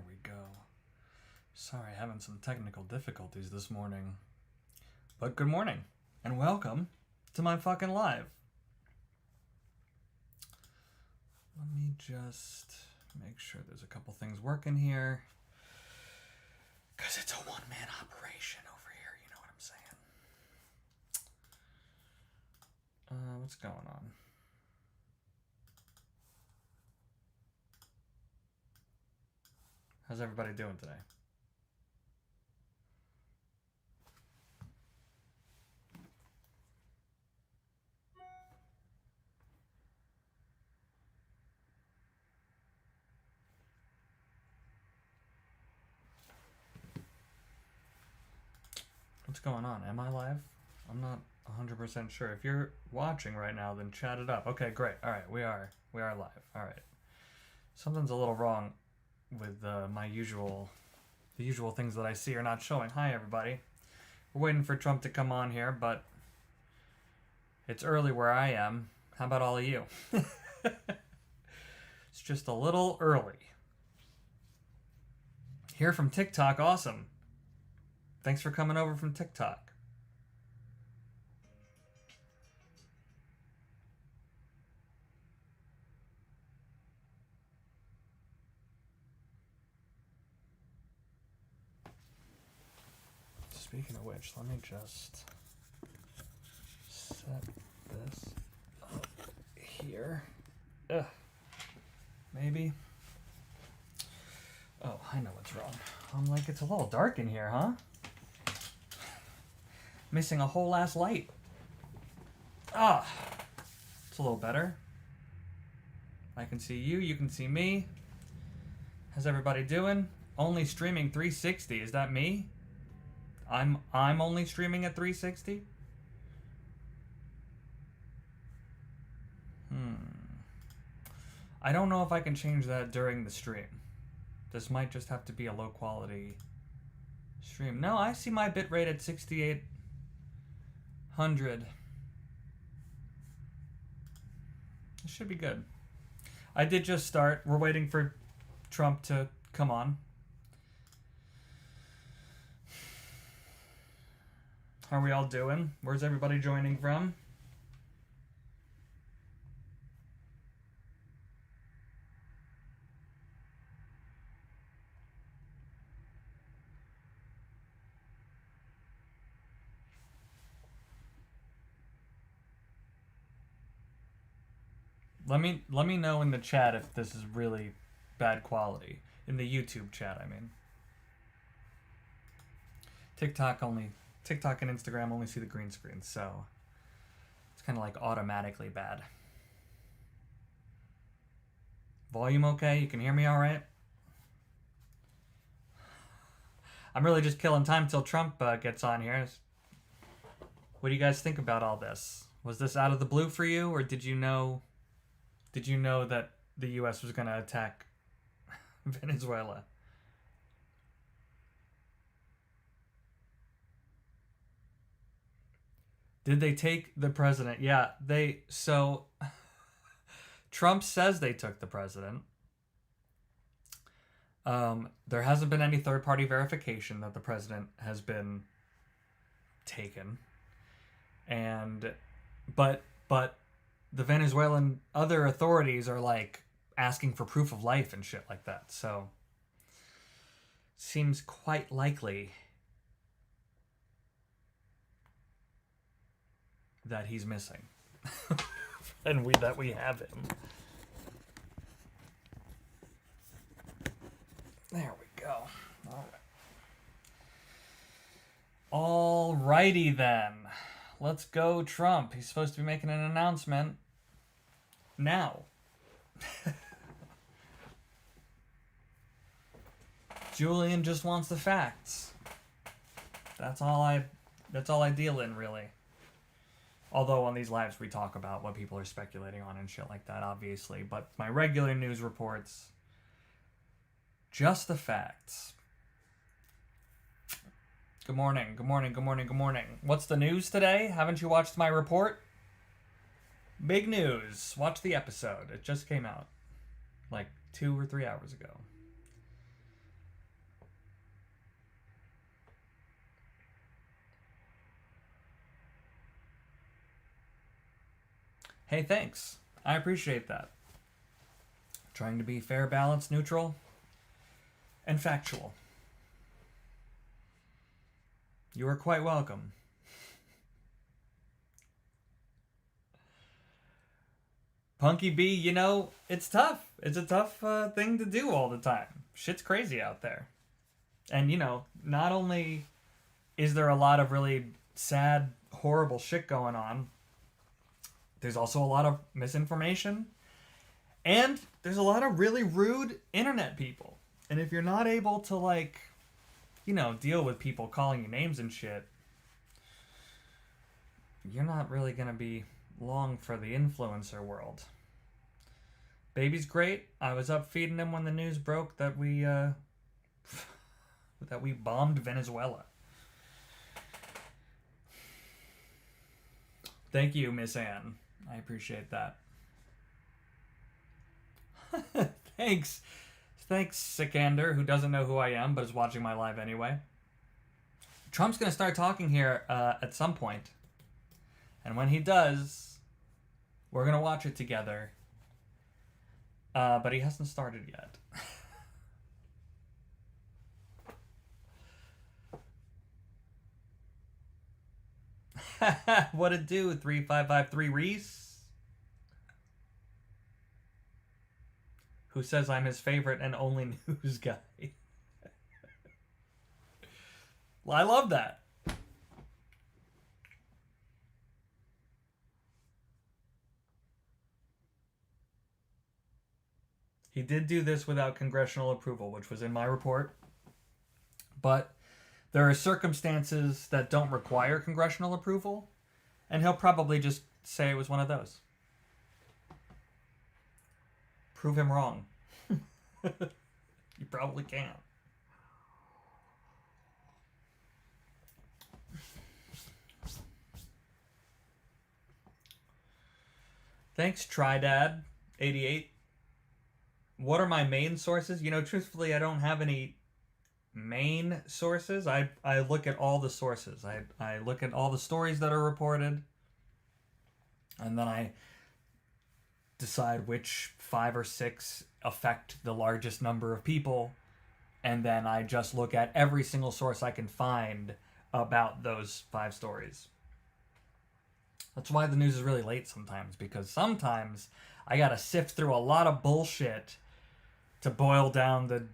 we go. Sorry, having some technical difficulties this morning. But good morning, and welcome to my fucking live. Let me just make sure there's a couple things working here. Because it's a one-man operation over here, you know what I'm saying? What's going on? How's everybody doing today? What's going on? Am I live? I'm not 100% sure. If you're watching right now, then chat it up. Okay, great. All right, we are live. All right. Something's a little wrong with the usual things that I see are not showing. Hi, everybody. We're waiting for Trump to come on here, but it's early where I am. How about all of you? It's just a little early. Here from TikTok, awesome. Thanks for coming over from TikTok. Speaking of which, let me just set this up here. Maybe. Oh, I know what's wrong. I'm like, it's a little dark in here, huh? Missing a whole ass light. It's a little better. I can see you, you can see me. How's everybody doing? Only streaming 360, is that me? I'm only streaming at 360? I don't know if I can change that during the stream. This might just have to be a low quality stream. No, I see my bitrate at 6800. It should be good. I did just start. We're waiting for Trump to come on. How are we all doing? Where's everybody joining from? Let me know in the chat if this is really bad quality. In the YouTube chat, I mean. TikTok and Instagram only see the green screen, so it's kind of like automatically bad. Volume okay? You can hear me all right? I'm really just killing time till Trump gets on here. What do you guys think about all this? Was this out of the blue for you, or did you know that the U.S. was going to attack Venezuela? Did they take the president? Yeah, so Trump says they took the president. There hasn't been any third-party verification that the president has been taken. But the Venezuelan other authorities are like asking for proof of life and shit like that. So seems quite likely that he's missing. And that we have him. There we go. All righty then. Let's go, Trump. He's supposed to be making an announcement now. Julian just wants the facts. That's all I deal in, really. Although on these lives we talk about what people are speculating on and shit like that, obviously. But my regular news reports, just the facts. Good morning, good morning, good morning, good morning. What's the news today? Haven't you watched my report? Big news. Watch the episode. It just came out like 2 or 3 hours ago. Hey, thanks. I appreciate that. Trying to be fair, balanced, neutral, and factual. You are quite welcome. Punky B, you know, it's tough. It's a tough thing to do all the time. Shit's crazy out there. And, you know, not only is there a lot of really sad, horrible shit going on, there's also a lot of misinformation. And there's a lot of really rude internet people. And if you're not able to, like, you know, deal with people calling you names and shit, you're not really going to be long for the influencer world. Baby's great. I was up feeding him when the news broke that we bombed Venezuela. Thank you, Miss Anne. I appreciate that. Thanks. Thanks, Sikander, who doesn't know who I am but is watching my live anyway. Trump's going to start talking here at some point. And when he does, we're going to watch it together. But he hasn't started yet. What it do? 3553 Reese? Who says I'm his favorite and only news guy. Well, I love that. He did do this without congressional approval, which was in my report. But there are circumstances that don't require congressional approval, and he'll probably just say it was one of those. Prove him wrong. You probably can't. Thanks, Tridad88. What are my main sources? You know, truthfully, I don't have any main sources. I look at all the sources. I look at all the stories that are reported, and then I decide which 5 or 6 affect the largest number of people, and then I just look at every single source I can find about those 5 stories. That's why the news is really late sometimes, because sometimes I gotta sift through a lot of bullshit to boil down the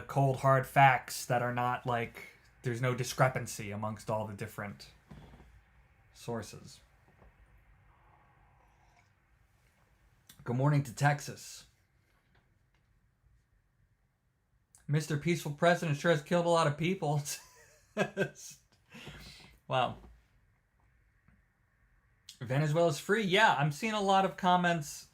cold hard facts that are not like, there's no discrepancy amongst all the different sources. Good morning to Texas. Mr. Peaceful President sure has killed a lot of people. Wow. Venezuela's free. Yeah, I'm seeing a lot of comments.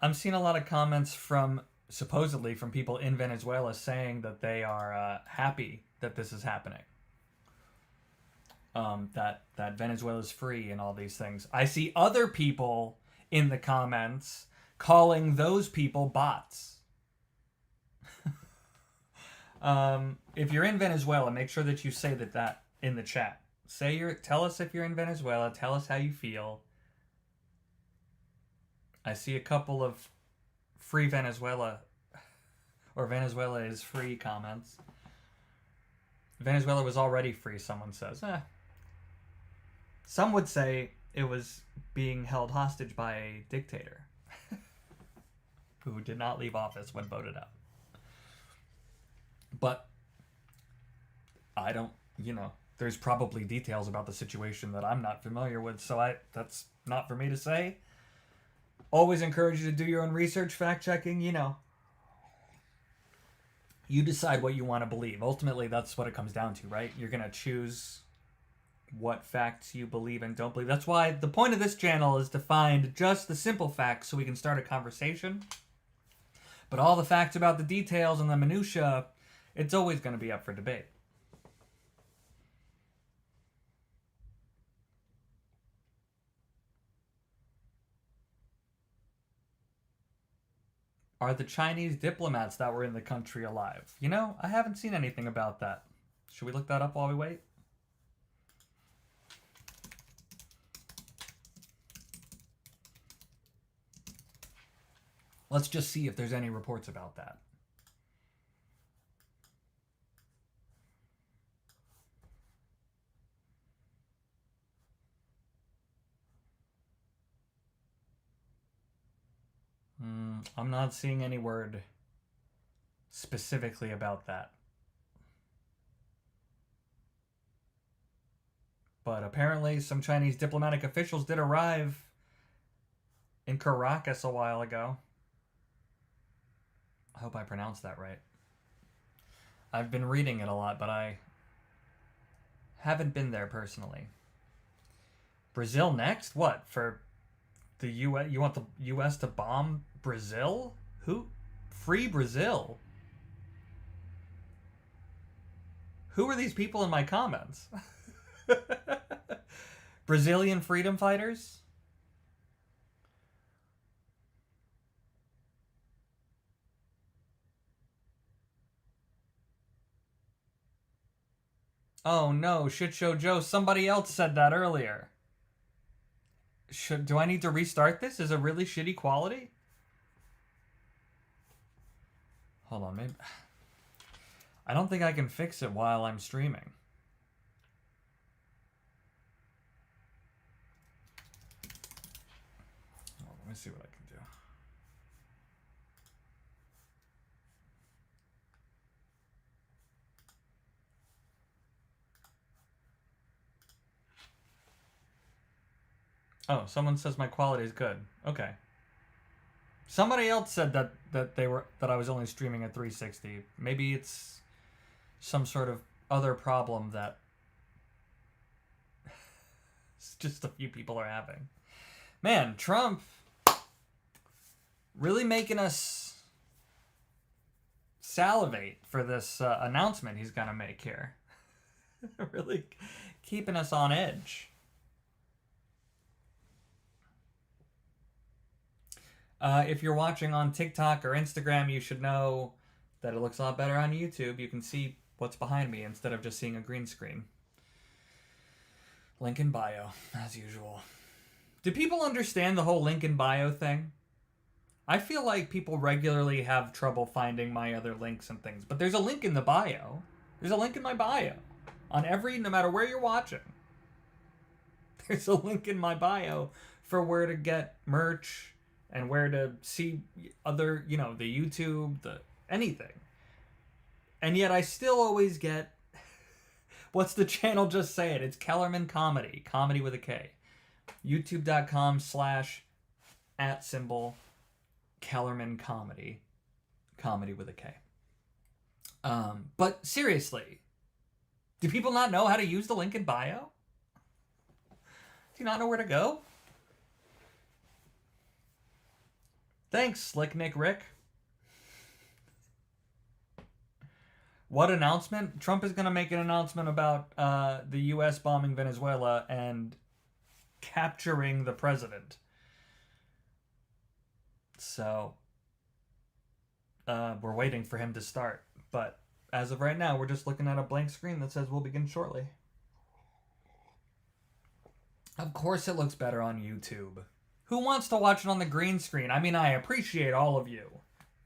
I'm seeing a lot of comments from, supposedly, from people in Venezuela saying that they are happy that this is happening. That Venezuela's free and all these things. I see other people in the comments calling those people bots. If you're in Venezuela, make sure that you say that in the chat. Tell us if you're in Venezuela. Tell us how you feel. I see a couple of free Venezuela, or Venezuela is free comments. Venezuela was already free, someone says. Some would say it was being held hostage by a dictator who did not leave office when voted out. But I don't, there's probably details about the situation that I'm not familiar with, so that's not for me to say. Always encourage you to do your own research, fact-checking, You decide what you want to believe. Ultimately, that's what it comes down to, right? You're going to choose what facts you believe and don't believe. That's why the point of this channel is to find just the simple facts so we can start a conversation. But all the facts about the details and the minutia, it's always going to be up for debate. Are the Chinese diplomats that were in the country alive? I haven't seen anything about that. Should we look that up while we wait? Let's just see if there's any reports about that. I'm not seeing any word specifically about that. But apparently some Chinese diplomatic officials did arrive in Caracas a while ago. I hope I pronounced that right. I've been reading it a lot, but I haven't been there personally. Brazil next? What? For the US? You want the US to bomb Brazil? Who? Free Brazil? Who are these people in my comments? Brazilian freedom fighters? Oh no, Shit Show Joe, somebody else said that earlier. Do I need to restart this? Is it really shitty quality? Hold on, maybe. I don't think I can fix it while I'm streaming. Oh, let me see what I can do. Oh, someone says my quality is good. Okay. Somebody else said that I was only streaming at 360. Maybe it's some sort of other problem that just a few people are having. Man, Trump really making us salivate for this announcement he's gonna make here. Really keeping us on edge. If you're watching on TikTok or Instagram, you should know that it looks a lot better on YouTube. You can see what's behind me instead of just seeing a green screen. Link in bio, as usual. Do people understand the whole link in bio thing? I feel like people regularly have trouble finding my other links and things, but there's a link in the bio. There's a link in my bio. On no matter where you're watching. There's a link in my bio for where to get merch and where to see other, the YouTube, anything. And yet I still always get, what's the channel just saying? It's Kellerman Comedy, comedy with a K. YouTube.com/@ Kellerman Comedy, comedy with a K. But seriously, do people not know how to use the link in bio? Do you not know where to go? Thanks, Slick Nick Rick. What announcement? Trump is going to make an announcement about the U.S. bombing Venezuela and capturing the president. So, we're waiting for him to start. But as of right now, we're just looking at a blank screen that says we'll begin shortly. Of course it looks better on YouTube. Who wants to watch it on the green screen? I mean, I appreciate all of you,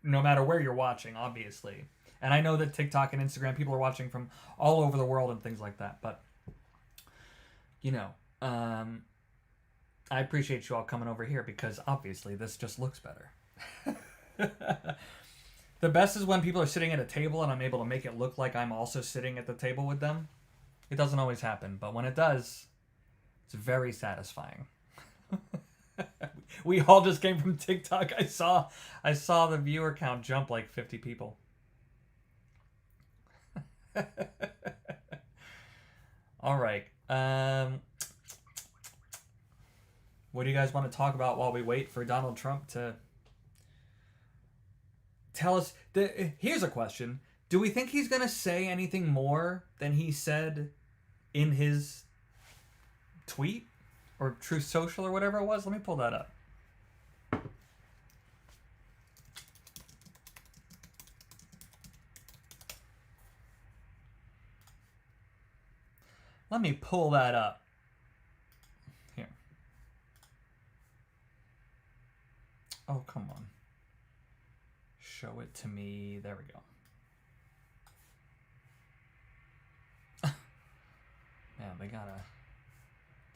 no matter where you're watching, obviously. And I know that TikTok and Instagram, people are watching from all over the world and things like that. But, I appreciate you all coming over here because obviously this just looks better. The best is when people are sitting at a table and I'm able to make it look like I'm also sitting at the table with them. It doesn't always happen, but when it does, it's very satisfying. We all just came from TikTok. I saw the viewer count jump like 50 people. All right. What do you guys want to talk about while we wait for Donald Trump to tell us? Here's a question. Do we think he's going to say anything more than he said in his tweet or Truth Social or whatever it was? Let me pull that up. Let me pull that up. Here. Oh, come on. Show it to me. There we go. Man, they gotta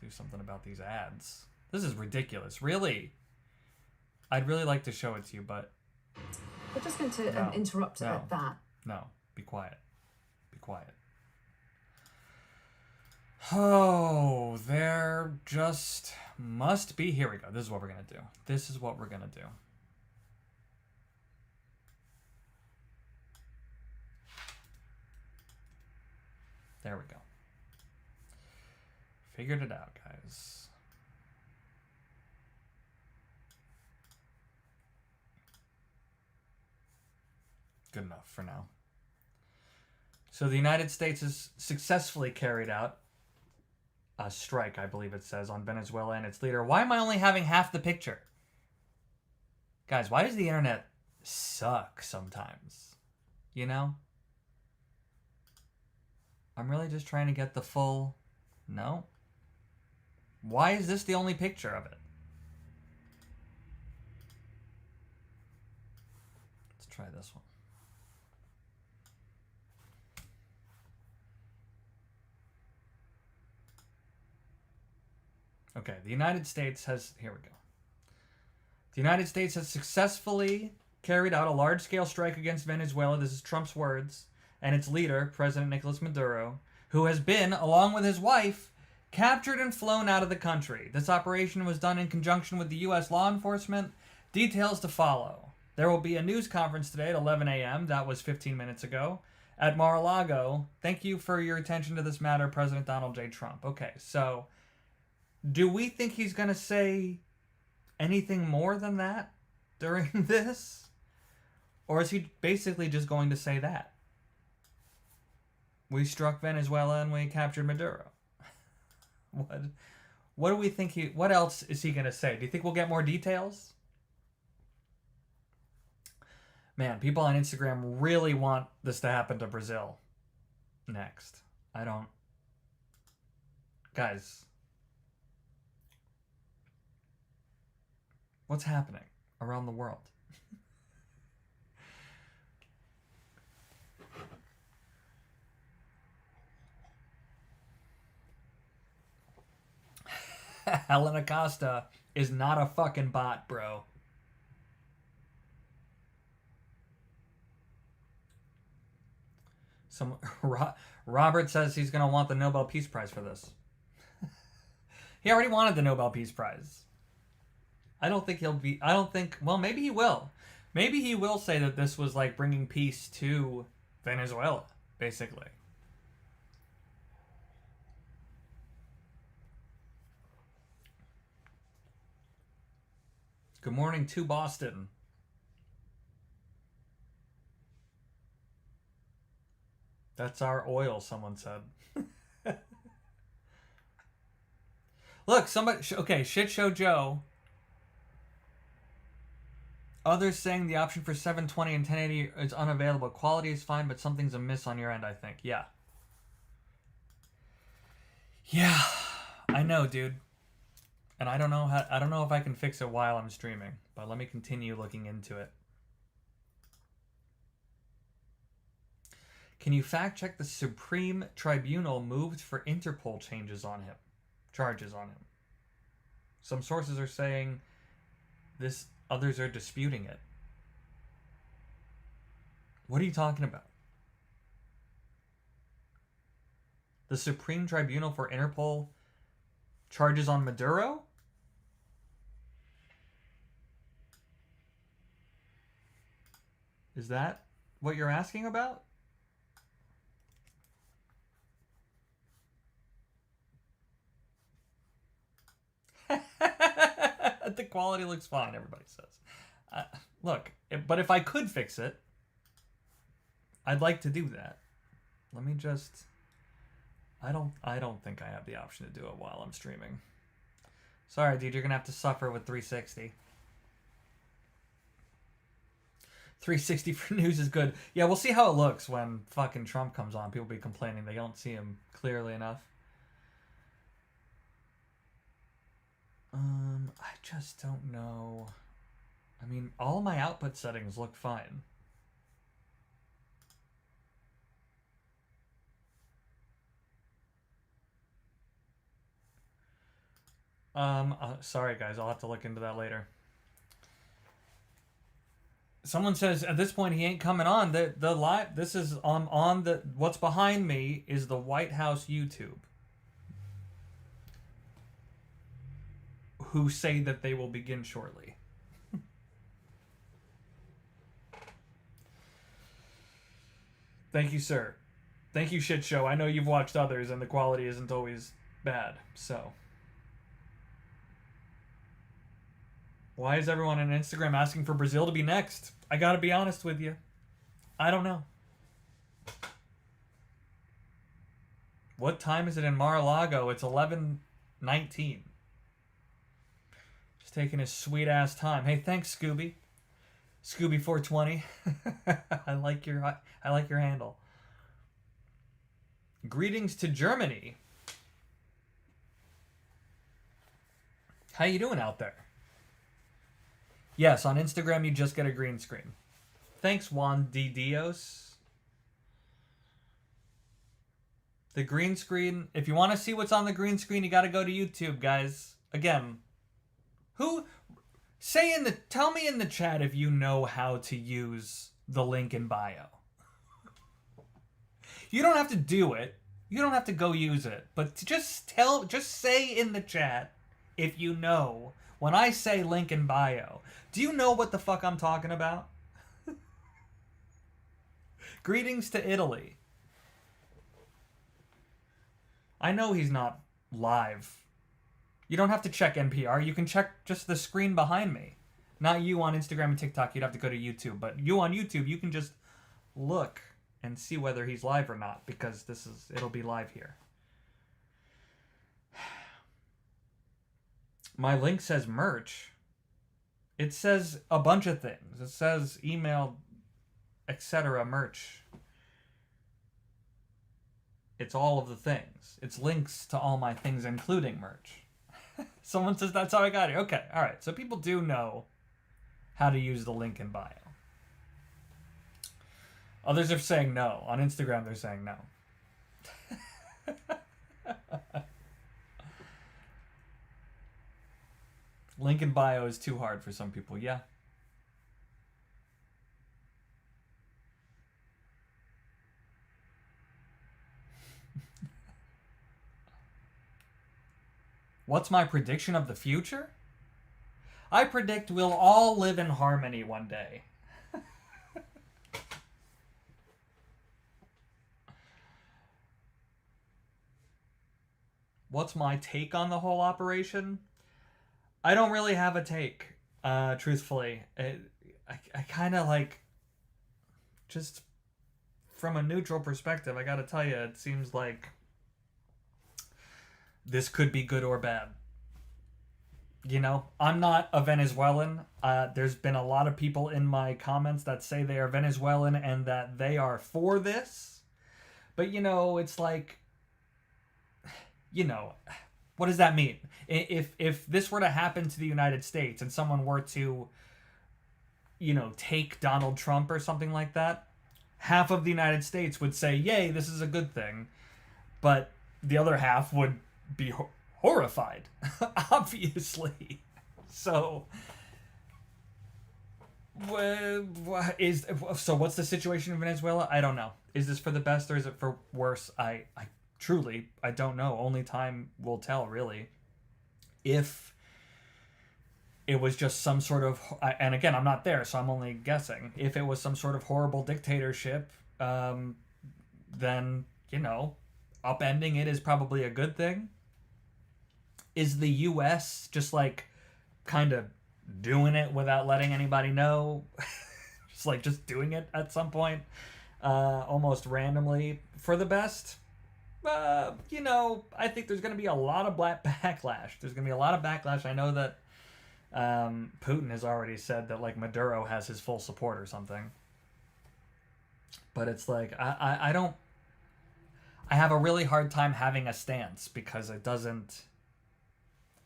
do something about these ads. This is ridiculous. Really? I'd really like to show it to you, but... We're just going to interrupt at that. No. Be quiet. Be quiet. Oh, there just must be... Here we go. This is what we're going to do. This is what we're going to do. There we go. Figured it out, guys. Good enough for now. So the United States has successfully carried out a strike, I believe it says, on Venezuela and its leader. Why am I only having half the picture? Guys, why does the internet suck sometimes? You know? I'm really just trying to get the full... No? Why is this the only picture of it? Let's try this one. Okay, the United States has... Here we go. The United States has successfully carried out a large-scale strike against Venezuela. This is Trump's words. And its leader, President Nicolas Maduro, who has been, along with his wife, captured and flown out of the country. This operation was done in conjunction with the U.S. law enforcement. Details to follow. There will be a news conference today at 11 a.m. That was 15 minutes ago. At Mar-a-Lago. Thank you for your attention to this matter, President Donald J. Trump. Okay, so... Do we think he's going to say anything more than that during this? Or is he basically just going to say that? We struck Venezuela and we captured Maduro. What do we think what else is he going to say? Do you think we'll get more details? Man, people on Instagram really want this to happen to Brazil next. I don't... Guys... What's happening around the world? Helen Acosta is not a fucking bot, bro. Robert says he's going to want the Nobel Peace Prize for this. He already wanted the Nobel Peace Prize. I don't think well, maybe he will. Maybe he will say that this was like bringing peace to Venezuela, basically. Good morning to Boston. That's our oil, someone said. Look, somebody... Okay, Shit Show Joe... Others saying the option for 720 and 1080 is unavailable. Quality is fine, but something's amiss on your end, I think. Yeah. Yeah. I know, dude. And I don't know if I can fix it while I'm streaming, but let me continue looking into it. Can you fact check the Supreme Tribunal moved for Interpol charges on him? Some sources are saying this... Others are disputing it. What are you talking about? The Supreme Tribunal for Interpol charges on Maduro? Is that what you're asking about? The quality looks fine, everybody says. Look, but if I could fix it, I'd like to do that. Let me just... I don't think I have the option to do it while I'm streaming. Sorry, dude, you're going to have to suffer with 360. 360 for news is good. Yeah, we'll see how it looks when fucking Trump comes on. People be complaining they don't see him clearly enough. I just don't know. I mean, all my output settings look fine. Sorry guys, I'll have to look into that later. Someone says at this point he ain't coming on. The live. This is on the. What's behind me is the White House YouTube. Who say that they will begin shortly. Thank you, sir. Thank you, shit show. I know you've watched others and the quality isn't always bad, so. Why is everyone on Instagram asking for Brazil to be next? I gotta be honest with you. I don't know. What time is it in Mar-a-Lago? It's 11:19. Just taking his sweet ass time. Hey, thanks, Scooby. Scooby420. I like your handle. Greetings to Germany. How you doing out there? Yes, on Instagram you just get a green screen. Thanks, Juan D. Dios. The green screen, if you want to see what's on the green screen, you got to go to YouTube, guys. Again, tell me in the chat if you know how to use the link in bio. You don't have to do it. You don't have to go use it. But just say in the chat if you know. When I say link in bio, do you know what the fuck I'm talking about? Greetings to Italy. I know he's not live. You don't have to check NPR. You can check just the screen behind me. Not you on Instagram and TikTok. You'd have to go to YouTube. But you on YouTube, you can just look and see whether he's live or not, because it'll be live here. My link says merch. It says a bunch of things. It says email, etc. merch. It's all of the things. It's links to all my things, including merch. Someone says that's how I got here. Okay, all right. So people do know how to use the link in bio. Others are saying no. On Instagram, they're saying no. Link in bio is too hard for some people, yeah. What's my prediction of the future? I predict we'll all live in harmony one day. What's my take on the whole operation? I don't really have a take, truthfully. I kind of like, just from a neutral perspective, I gotta tell you, it seems like this could be good or bad. You know, I'm not a Venezuelan. There's been a lot of people in my comments that say they are Venezuelan and that they are for this. But, you know, it's like, you know, what does that mean? If this were to happen to the United States and someone were to, you know, take Donald Trump or something like that, half of the United States would say, yay, this is a good thing. But the other half would be horrified, obviously. So, what's the situation in Venezuela? I don't know. Is this for the best or is it for worse? I truly, I don't know. Only time will tell, really. If it was just some sort of, and again, I'm not there, so I'm only guessing. If it was some sort of horrible dictatorship, then, you know, upending it is probably a good thing. Is the U.S. just like kind of doing it without letting anybody know? just doing it at some point, almost randomly for the best? You know, I think there's going to be a lot of backlash. There's going to be a lot of backlash. I know that Putin has already said that, like, Maduro has his full support or something. But it's like, I have a really hard time having a stance because it doesn't,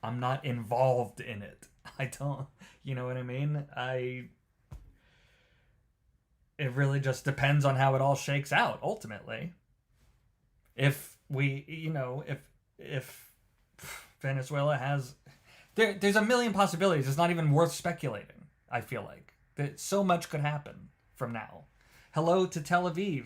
I'm not involved in it. I don't, you know what I mean? It really just depends on how it all shakes out, ultimately. If we, you know, if Venezuela has There's a million possibilities. It's not even worth speculating, I feel like. So much could happen from now. Hello to Tel Aviv.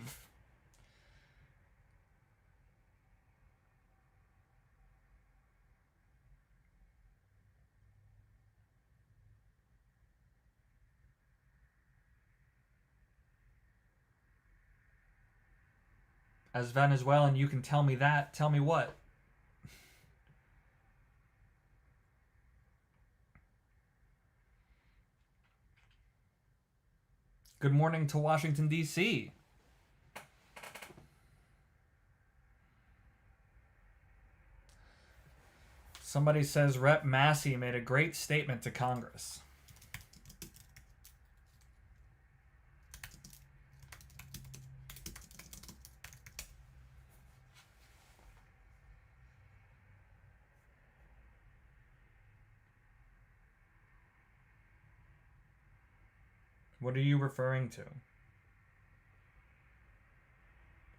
As Venezuelan, you can tell me that. Tell me what? Good morning to Washington, D.C. Somebody says Rep. Massey made a great statement to Congress. What are you referring to?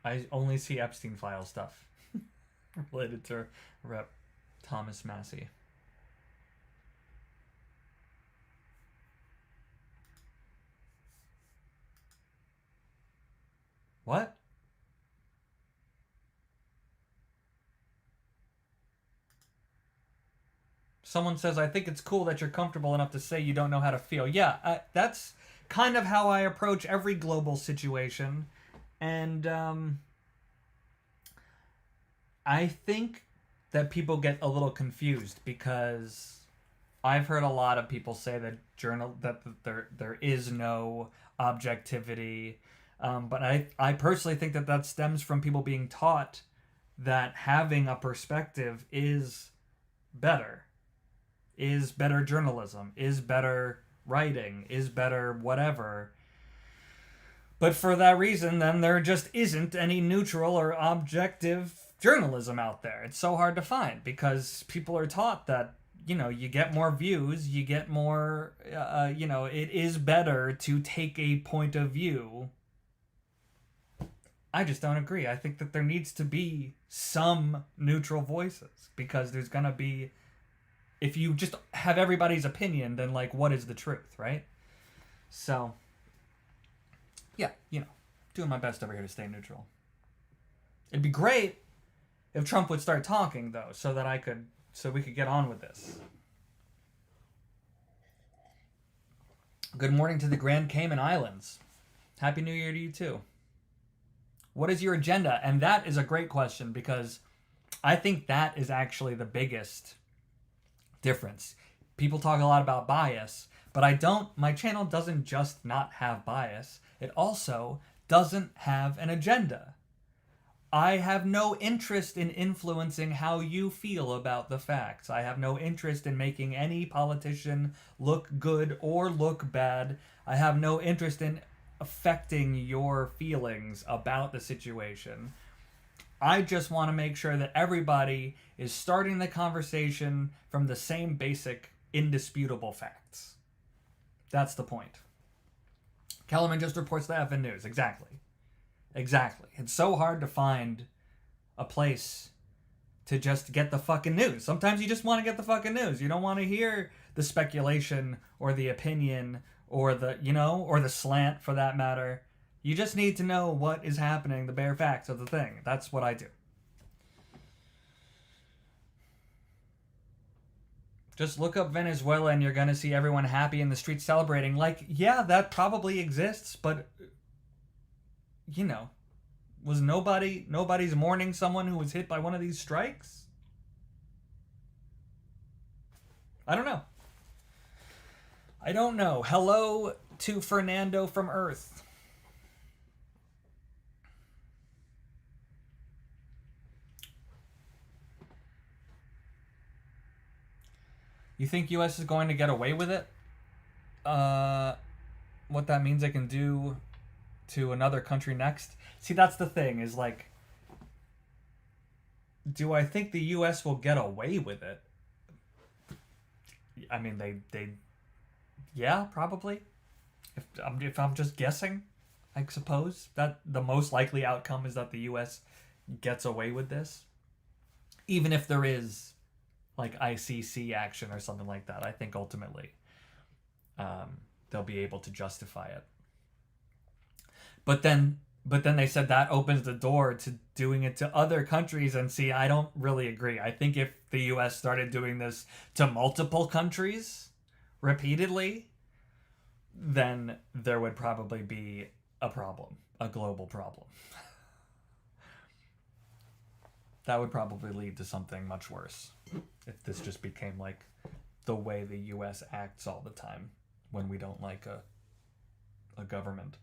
I only see Epstein file stuff related to Rep. Thomas Massey. What? Someone says, I think it's cool that you're comfortable enough to say you don't know how to feel. Yeah, that's kind of how I approach every global situation. And I think that people get a little confused because I've heard a lot of people say that there is no objectivity. But I personally think that stems from people being taught that having a perspective is better journalism, is better writing, is better whatever. But for that reason, then there just isn't any neutral or objective journalism out there. It's so hard to find because people are taught that, you get more views, you get more, it is better to take a point of view. I just don't agree. I think that there needs to be some neutral voices because there's going to be, if you just have everybody's opinion, then what is the truth, right? So, yeah, doing my best over here to stay neutral. It'd be great if Trump would start talking, though, so we could get on with this. Good morning to the Grand Cayman Islands. Happy New Year to you, too. What is your agenda? And that is a great question because I think that is actually the biggest difference. People talk a lot about bias, but my channel doesn't just not have bias. It also doesn't have an agenda. I have no interest in influencing how you feel about the facts. I have no interest in making any politician look good or look bad. I have no interest in affecting your feelings about the situation. I just want to make sure that everybody is starting the conversation from the same basic, indisputable facts. That's the point. Kellerman just reports the effing news. Exactly. It's so hard to find a place to just get the fucking news. Sometimes you just want to get the fucking news. You don't want to hear the speculation or the opinion or or the slant for that matter. You just need to know what is happening, the bare facts of the thing. That's what I do. Just look up Venezuela and you're going to see everyone happy in the streets celebrating. Yeah, that probably exists, but, was nobody's mourning someone who was hit by one of these strikes? I don't know. Hello to Fernando from Earth. You think U.S. is going to get away with it? What that means they can do to another country next? See, that's the thing, is do I think the U.S. will get away with it? I mean, yeah, probably. If I'm just guessing, I suppose that the most likely outcome is that the U.S. gets away with this. Even if there is like ICC action or something like that. I think ultimately they'll be able to justify it. But then they said that opens the door to doing it to other countries. And see, I don't really agree. I think if the US started doing this to multiple countries repeatedly, then there would probably be a problem, a global problem. That would probably lead to something much worse if this just became like the way the US acts all the time when we don't like a government.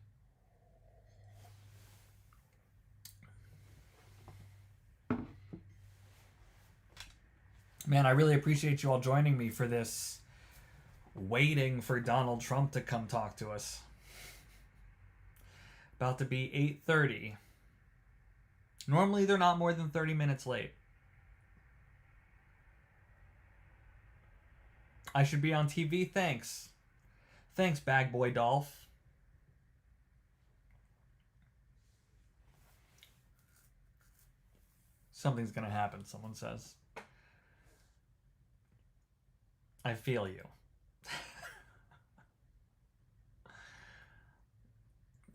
Man, I really appreciate you all joining me for this waiting for Donald Trump to come talk to us. About to be 8:30. Normally they're not more than 30 minutes late. I should be on TV, thanks. Thanks, Bag Boy Dolph. Something's gonna happen, someone says. I feel you.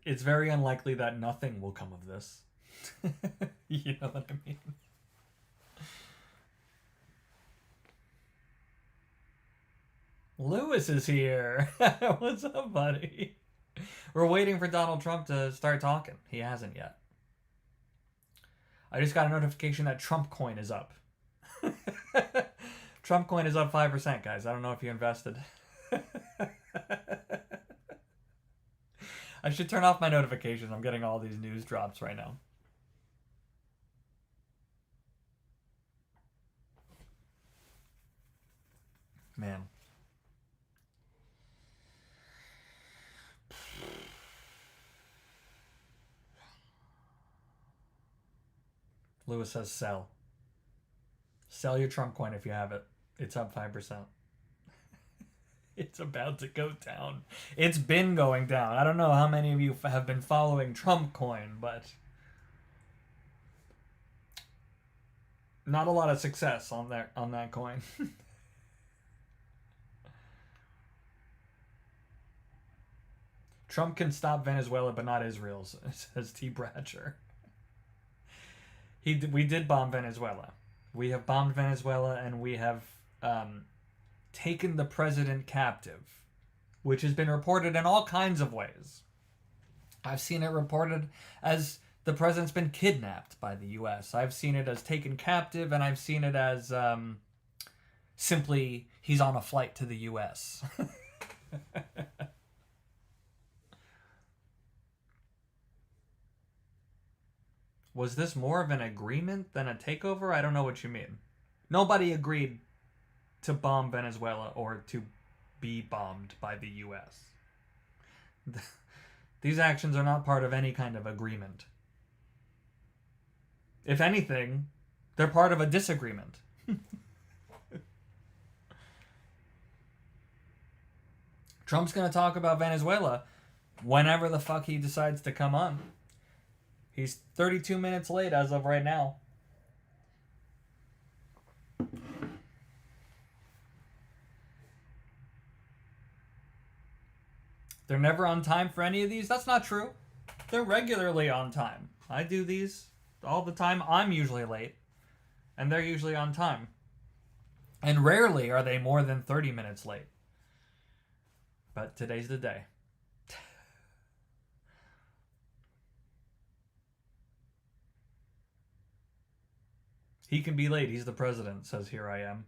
It's very unlikely that nothing will come of this. You know what I mean? Lewis is here. What's up, buddy? We're waiting for Donald Trump to start talking. He hasn't yet. I just got a notification that Trump coin is up. Trump coin is up 5%, guys. I don't know if you invested. I should turn off my notifications. I'm getting all these news drops right now. Man. Lewis says sell. Sell your Trump coin if you have it. It's up 5%. It's about to go down. It's been going down. I don't know how many of you have been following Trump coin, but not a lot of success on that coin. Trump can stop Venezuela, but not Israel, says T. Bratcher. We did bomb Venezuela. We have bombed Venezuela, and we have taken the president captive, which has been reported in all kinds of ways. I've seen it reported as the president's been kidnapped by the U.S. I've seen it as taken captive, and I've seen it as simply he's on a flight to the U.S. Was this more of an agreement than a takeover? I don't know what you mean. Nobody agreed to bomb Venezuela or to be bombed by the U.S. These actions are not part of any kind of agreement. If anything, they're part of a disagreement. Trump's going to talk about Venezuela whenever the fuck he decides to come on. He's 32 minutes late as of right now. They're never on time for any of these? That's not true. They're regularly on time. I do these all the time. I'm usually late. And they're usually on time. And rarely are they more than 30 minutes late. But today's the day. He can be late. He's the president, says Here I Am.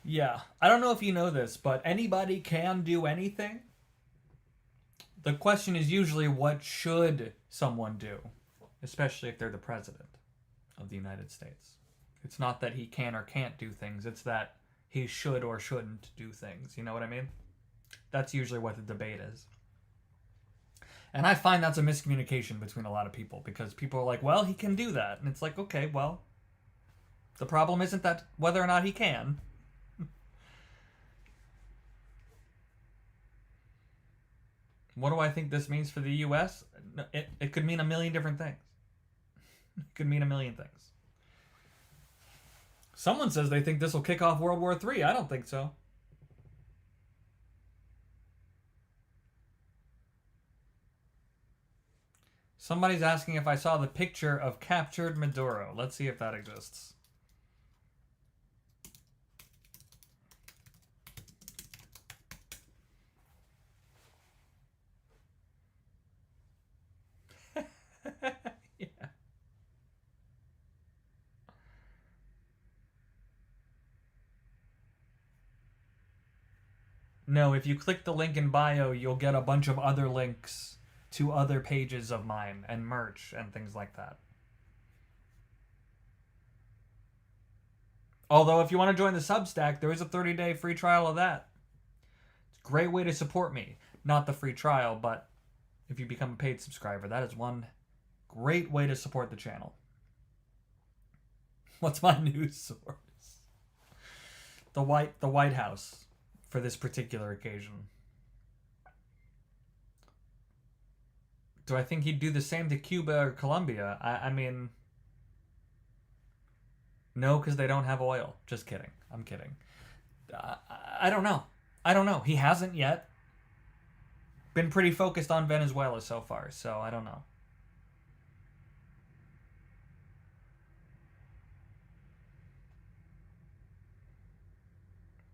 Yeah, I don't know if you know this, but anybody can do anything. The question is usually, what should someone do? Especially if they're the president of the United States. It's not that he can or can't do things. It's that he should or shouldn't do things. You know what I mean? That's usually what the debate is. And I find that's a miscommunication between a lot of people, because people are like, well, he can do that. And it's like, okay, well, the problem isn't that whether or not he can. What do I think this means for the U.S.? It could mean a million different things. It could mean a million things. Someone says they think this will kick off World War III. I don't think so. Somebody's asking if I saw the picture of captured Maduro. Let's see if that exists. Yeah. No, if you click the link in bio, you'll get a bunch of other links to other pages of mine and merch and things like that. Although, if you want to join the Substack, there is a 30-day free trial of that. It's a great way to support me. Not the free trial, but if you become a paid subscriber, that is one great way to support the channel. What's my news source? The White House for this particular occasion. Do I think he'd do the same to Cuba or Colombia? I mean, no, because they don't have oil. Just kidding. I'm kidding. I don't know. I don't know. He hasn't yet. Been pretty focused on Venezuela so far, so I don't know.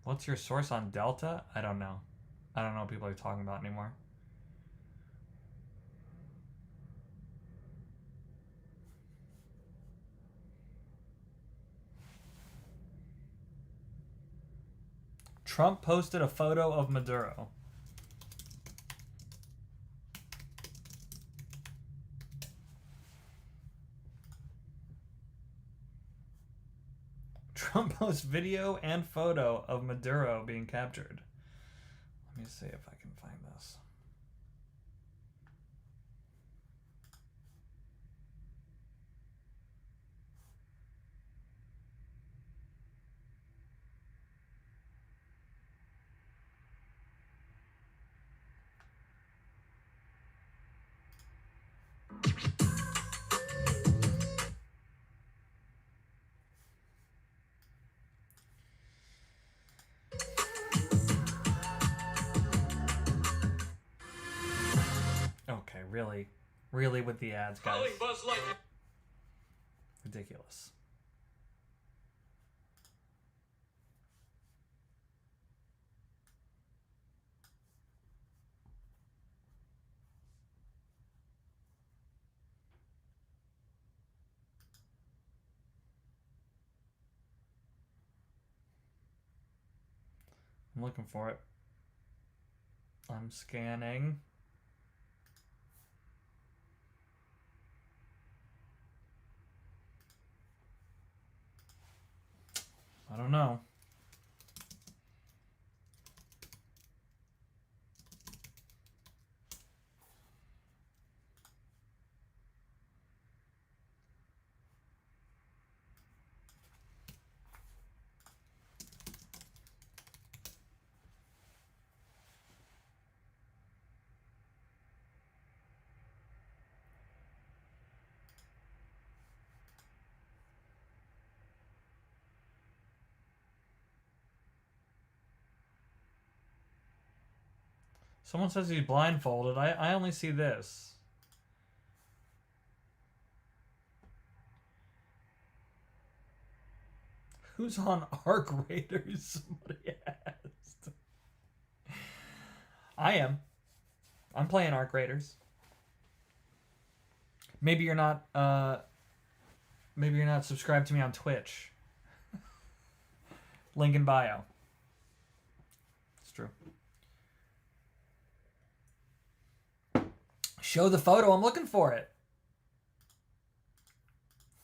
What's your source on Delta? I don't know. I don't know what people are talking about anymore. Trump posted a photo of Maduro. Trump posts video and photo of Maduro being captured. Let me see if I can find this. Okay, really with the ads, guys. Ridiculous. I'm looking for it. I'm scanning. I don't know. Someone says he's blindfolded. I only see this. Who's on Arc Raiders? Somebody asked. I am. I'm playing Arc Raiders. Maybe you're not subscribed to me on Twitch. Link in bio. It's true. Show the photo. I'm looking for it.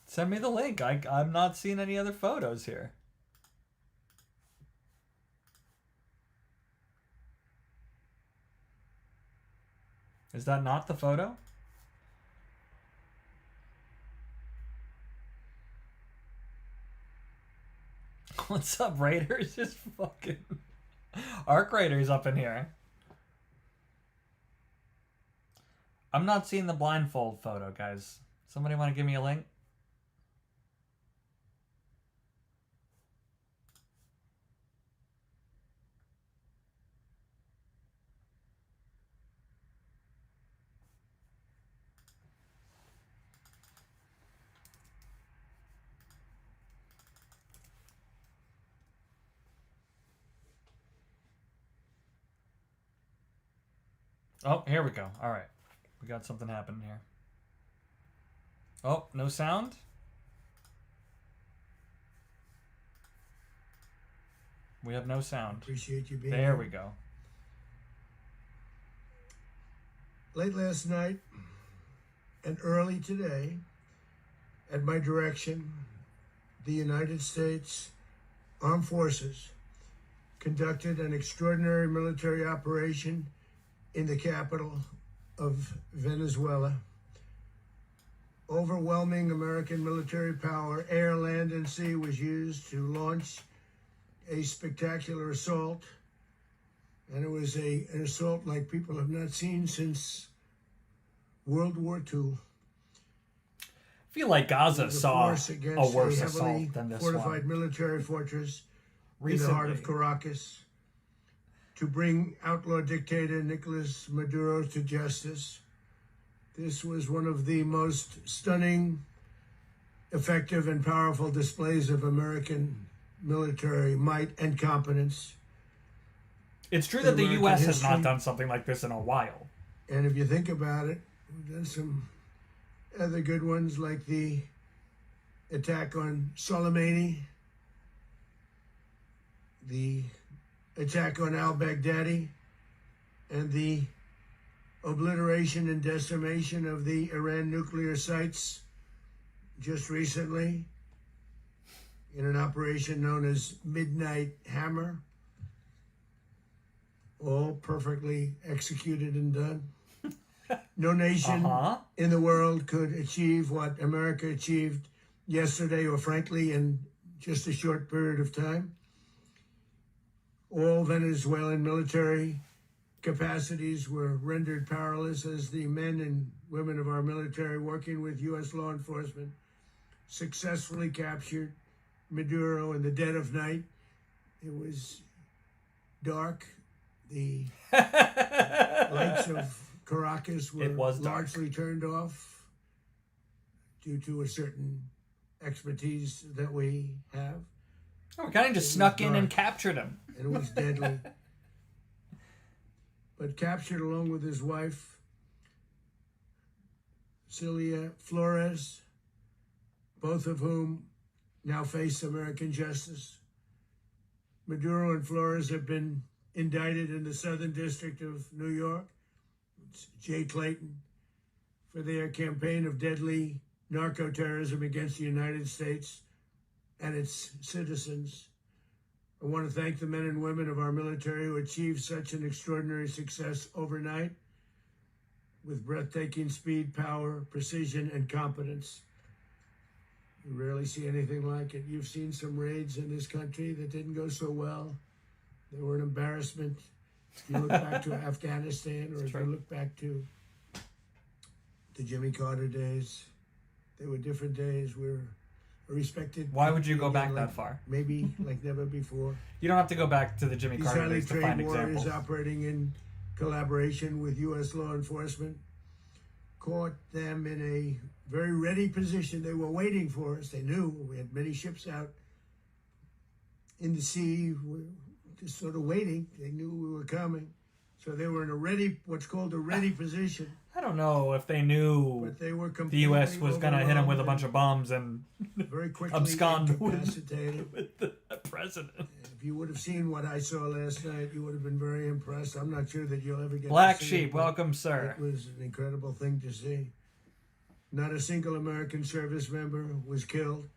Send me the link. I'm not seeing any other photos here. Is that not the photo? What's up, Raiders? Just fucking Arc Raiders up in here. I'm not seeing the blindfold photo, guys. Somebody want to give me a link? Oh, here we go. All right. We got something happening here. Oh, no sound? We have no sound. Appreciate you being there. here. We go. Late last night and early today, at my direction, the United States Armed Forces conducted an extraordinary military operation in the capital of Venezuela. Overwhelming American military power, air, land, and sea, was used to launch a spectacular assault. And it was an assault like people have not seen since World War II. I feel like Gaza saw a worse a assault than this fortified one. military fortress Recently. in the heart of Caracas to bring outlaw dictator Nicolas Maduro to justice. This was one of the most stunning, effective, and powerful displays of American military might and competence. It's true that the U.S. has not done something like this in a while. And if you think about it, we've done some other good ones, like the attack on Soleimani, the attack on al-Baghdadi, and the obliteration and decimation of the Iran nuclear sites just recently in an operation known as Midnight Hammer. All perfectly executed and done. No nation in the world could achieve what America achieved yesterday, or frankly, in just a short period of time. All Venezuelan military capacities were rendered powerless as the men and women of our military, working with U.S. law enforcement, successfully captured Maduro in the dead of night. It was dark. The lights of Caracas were largely turned off due to a certain expertise that we have. Oh, we kind of just snuck in and captured him. And it was deadly. But captured along with his wife, Celia Flores, both of whom now face American justice. Maduro and Flores have been indicted in the Southern District of New York, it's Jay Clayton, for their campaign of deadly narco-terrorism against the United States and its citizens. I want to thank the men and women of our military who achieved such an extraordinary success overnight with breathtaking speed, power, precision, and competence. You rarely see anything like it. You've seen some raids in this country that didn't go so well. They were an embarrassment. If you look back to Afghanistan, or if you look back to the Jimmy Carter days, they were different days. We're a respected. Why would you go back that far? Maybe like never before. You don't have to go back to the Jimmy Carter days to find examples. These highly trained warriors operating in collaboration with U.S. law enforcement caught them in a very ready position. They were waiting for us. They knew we had many ships out in the sea, just sort of waiting. They knew we were coming. So they were in a ready, what's called a ready position. I don't know if they knew but they were the U.S. was going to hit them with a bunch of bombs and very quickly abscond with the president. If you would have seen what I saw last night, you would have been very impressed. I'm not sure that you'll ever get Black to see Sheep, it, welcome, sir. It was an incredible thing to see. Not a single American service member was killed,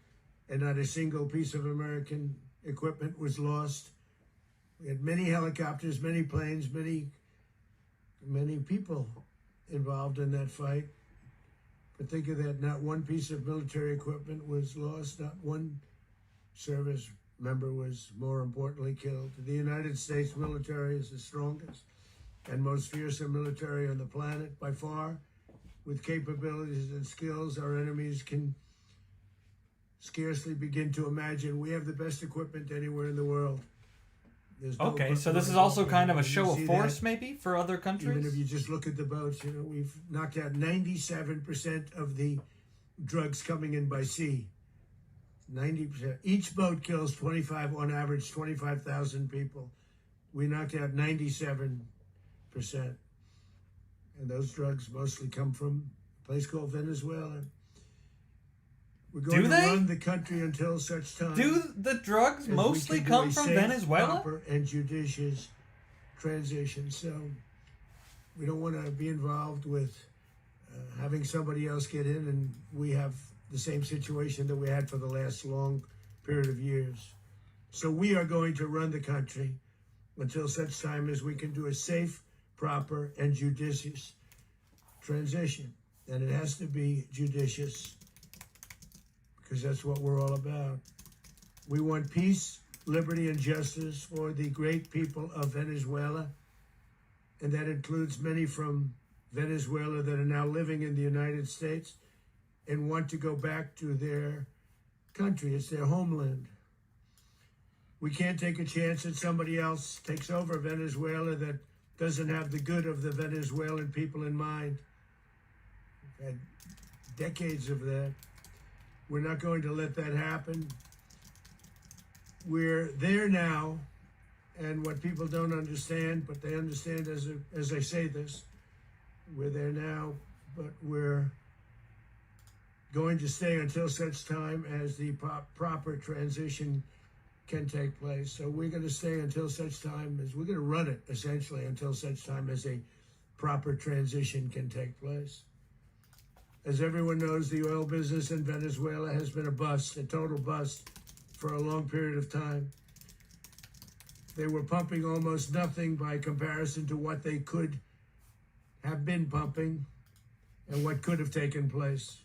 and not a single piece of American equipment was lost. We had many helicopters, many planes, many people involved in that fight. But think of that, not one piece of military equipment was lost, not one service member was, more importantly, killed. The United States military is the strongest and most fearsome military on the planet by far. With capabilities and skills our enemies can scarcely begin to imagine. We have the best equipment anywhere in the world. Okay, so this is also kind of a show of force, maybe, for other countries? Even if you just look at the boats, you know, we've knocked out 97% of the drugs coming in by sea. 90%. Each boat kills on average, 25,000 people. We knocked out 97%. and those drugs mostly come from a place called Venezuela. We're going to run the country until such time. Do the drugs mostly come from Venezuela? Proper and judicious transition. So we don't want to be involved with having somebody else get in, and we have the same situation that we had for the last long period of years. So we are going to run the country until such time as we can do a safe, proper, and judicious transition. And it has to be judicious, because that's what we're all about. We want peace, liberty, and justice for the great people of Venezuela, and that includes many from Venezuela that are now living in the United States and want to go back to their country. It's their homeland. We can't take a chance that somebody else takes over Venezuela that doesn't have the good of the Venezuelan people in mind. We've had decades of that. We're not going to let that happen. We're there now, and what people don't understand, but they understand as I say this, we're there now, but we're going to stay until such time as the proper transition can take place. So we're going to stay until such time as, we're going to run it essentially until such time as a proper transition can take place. As everyone knows, the oil business in Venezuela has been a bust, a total bust, for a long period of time. They were pumping almost nothing by comparison to what they could have been pumping and what could have taken place.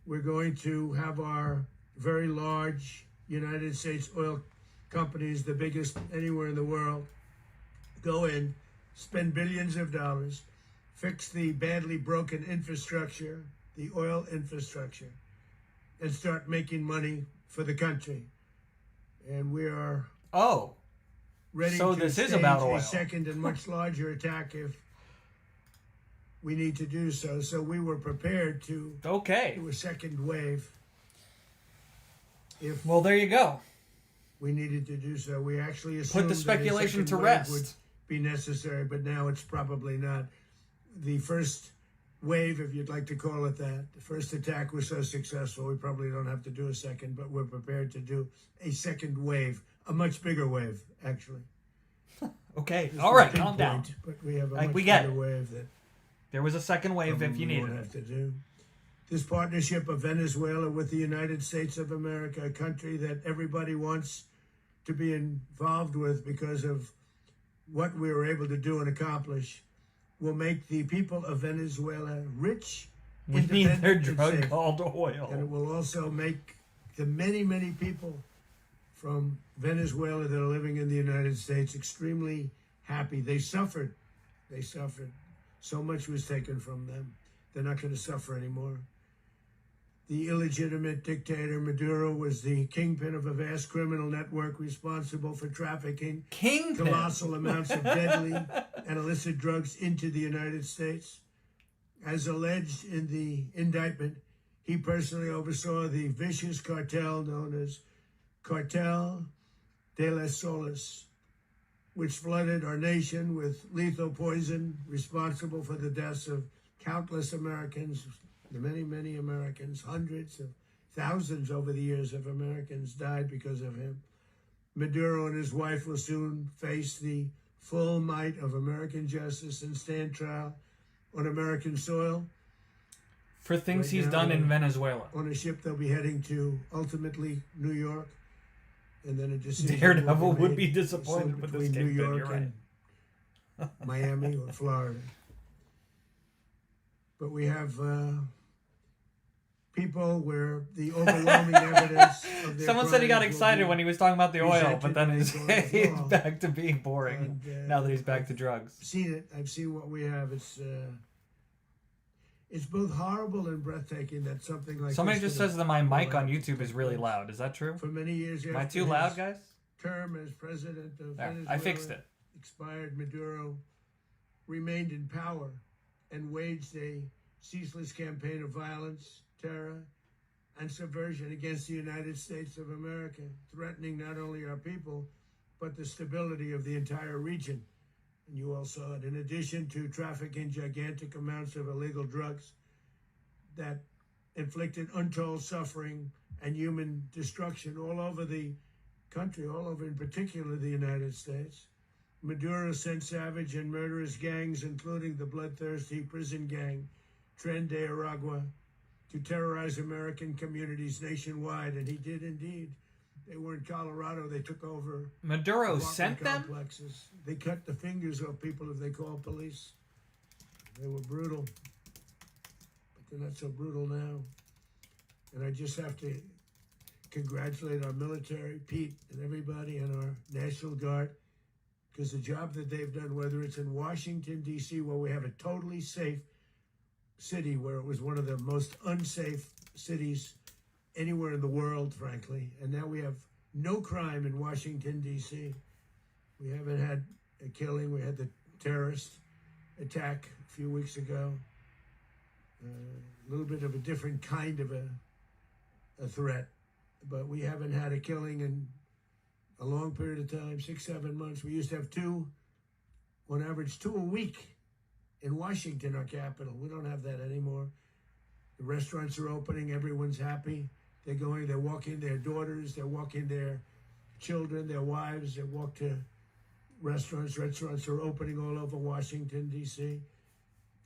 We're going to have our very large United States oil companies, the biggest anywhere in the world, go in, spend billions of dollars, fix the badly broken infrastructure, the oil infrastructure, and start making money for the country. And we are ready to stage a second and much larger attack if we need to do so. So we were prepared to do a second wave. Well, there you go. We needed to do so. We actually assumed put the speculation that a to second rest. wave would be necessary, but now it's probably not. The first wave, if you'd like to call it that, the first attack was so successful, we probably don't have to do a second, but we're prepared to do a second wave, a much bigger wave, actually. Okay, all right, calm down. But we have a like, much we get bigger it. wave that there was a second wave if you needed have it. to do. This partnership of Venezuela with the United States of America, a country that everybody wants to be involved with because of what we were able to do and accomplish, will make the people of Venezuela rich, We mean their independent, and drug safe. called oil. And it will also make the many, many people from Venezuela that are living in the United States extremely happy. They suffered. They suffered. So much was taken from them. They're not going to suffer anymore. The illegitimate dictator Maduro was the kingpin of a vast criminal network responsible for trafficking colossal amounts of deadly and illicit drugs into the United States. As alleged in the indictment, he personally oversaw the vicious cartel known as Cartel de las Solas, which flooded our nation with lethal poison responsible for the deaths of countless Americans, many, many Americans. Hundreds of thousands over the years of Americans died because of him. Maduro and his wife will soon face the full might of American justice and stand trial on American soil. For things he's done in Venezuela. On a ship they'll be heading to, ultimately, New York. And then a decision Daredevil would be disappointed with this between New kingpin, York and Miami or Florida. But we have people where the overwhelming evidence of their Someone said he got crimes will excited be when he was talking about the oil, but then presented in a court of he's law. back to being boring And, now that he's back to drugs. Seen it. I've seen what we have. It's both horrible and breathtaking that something like Somebody this just could says that my mic on have YouTube is really loud. Is that true? For many years Am I after too loud, his guys? term as president of There, Venezuela I fixed it. expired, Maduro remained in power and waged a ceaseless campaign of violence, terror, and subversion against the United States of America, threatening not only our people, but the stability of the entire region. and you all saw it, in addition to trafficking gigantic amounts of illegal drugs that inflicted untold suffering and human destruction all over the country, all over in particular the United States. Maduro sent savage and murderous gangs, including the bloodthirsty prison gang Tren de Aragua, to terrorize American communities nationwide, and he did indeed. They were in Colorado. They took over Maduro sent them? Complexes. They cut the fingers off people if they called police. They were brutal, but they're not so brutal now. And I just have to congratulate our military, Pete, and everybody, and our National Guard, because the job that they've done, whether it's in Washington, D.C., where we have a totally safe city, where it was one of the most unsafe cities anywhere in the world, frankly, and now we have no crime in Washington, D.C. We haven't had a killing. We had the terrorist attack a few weeks ago. A little bit of a different kind of a threat, but we haven't had a killing in a long period of time, 6-7 months. We used to have on average two a week in Washington, our capital. We don't have that anymore. The restaurants are opening. Everyone's happy. They're walking their daughters. They're walking their children, their wives. They walk to restaurants. Restaurants are opening all over Washington, D.C.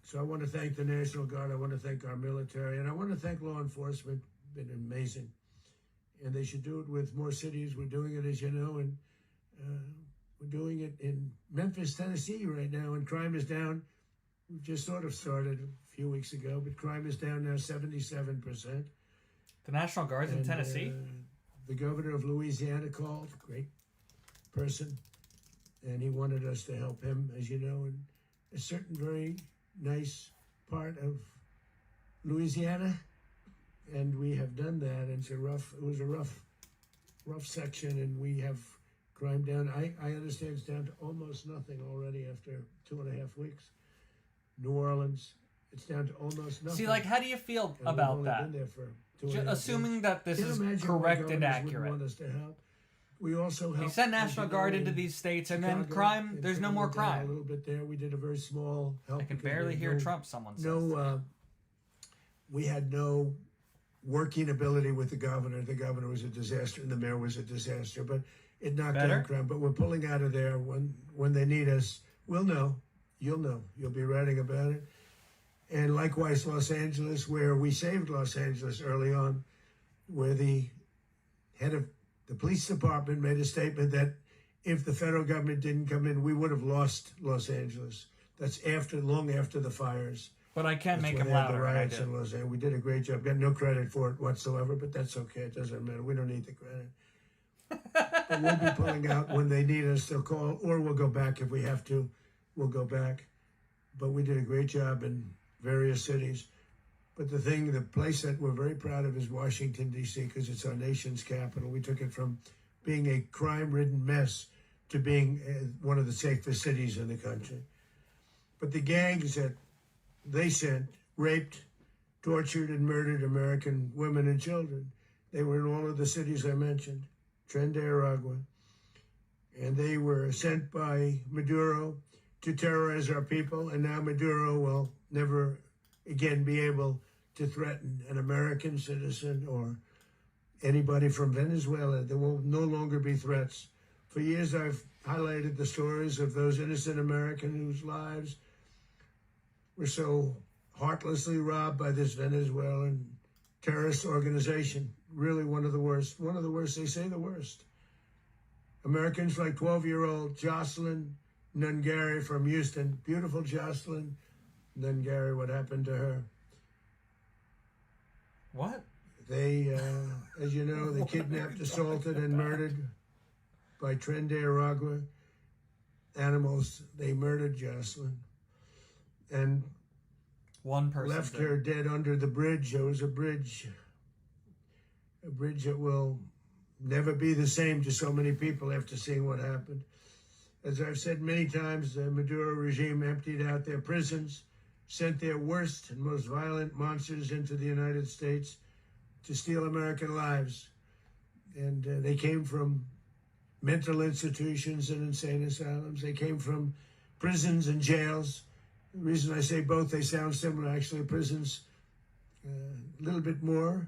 So I want to thank the National Guard. I want to thank our military. And I want to thank law enforcement. Been amazing. And they should do it with more cities. We're doing it, as you know, and we're doing it in Memphis, Tennessee right now, and crime is down. We just sort of started a few weeks ago, but crime is down now 77%. The National Guard's in Tennessee? The governor of Louisiana called, great person, and he wanted us to help him, as you know, in a certain very nice part of Louisiana, and we have done that. And it was a rough section, and we have crime down. I understand it's down to almost nothing already after 2.5 weeks. New Orleans, it's down to almost nothing. See, like, how do you feel and about we've that? only been there for 2.5 Assuming weeks. that this Can you is imagine correct why and governors wouldn't accurate. want us to help? We also He helped, sent National as you Guard know, into in these states, and then Chicago, crime, and there's no Kellerman more down crime. A little bit there. We did a very small help. I can because barely we had hear no- Trump, someone says. we had no working ability with the governor. The governor was a disaster, and the mayor was a disaster. But it knocked down crime. But we're pulling out of there when they need us. We'll know. You'll know. You'll be writing about it. And likewise, Los Angeles, where we saved Los Angeles early on, where the head of the police department made a statement that if the federal government didn't come in, we would have lost Los Angeles. That's long after the fires. But I can't make when him they had the louder. and I riots did. in Los Angeles. We did a great job. Got no credit for it whatsoever, but that's okay. It doesn't matter. We don't need the credit. But we'll be pulling out when they need us. They'll call, or we'll go back if we have to. We'll go back. But we did a great job in various cities. But the place that we're very proud of is Washington, D.C., because it's our nation's capital. We took it from being a crime-ridden mess to being one of the safest cities in the country. But the gangs that they sent raped, tortured, and murdered American women and children. They were in all of the cities I mentioned, Tren de Aragua. And they were sent by Maduro to terrorize our people. And now Maduro will never again be able to threaten an American citizen or anybody from Venezuela. There will no longer be threats. For years, I've highlighted the stories of those innocent Americans whose lives were so heartlessly robbed by this Venezuelan terrorist organization. Really one of the worst. One of the worst, they say the worst. Americans like 12-year-old Jocelyn Nungari from Houston. Beautiful Jocelyn Nungari, what happened to her? What? They, as you know, they kidnapped, assaulted, and murdered by Tren de Aragua animals. They murdered Jocelyn and One person left did. her dead under the bridge. There was a bridge that will never be the same to so many people after seeing what happened. As I've said many times, the Maduro regime emptied out their prisons, sent their worst and most violent monsters into the United States to steal American lives. And they came from mental institutions and insane asylums. They came from prisons and jails. The reason I say both, they sound similar. Actually, prisons a little bit more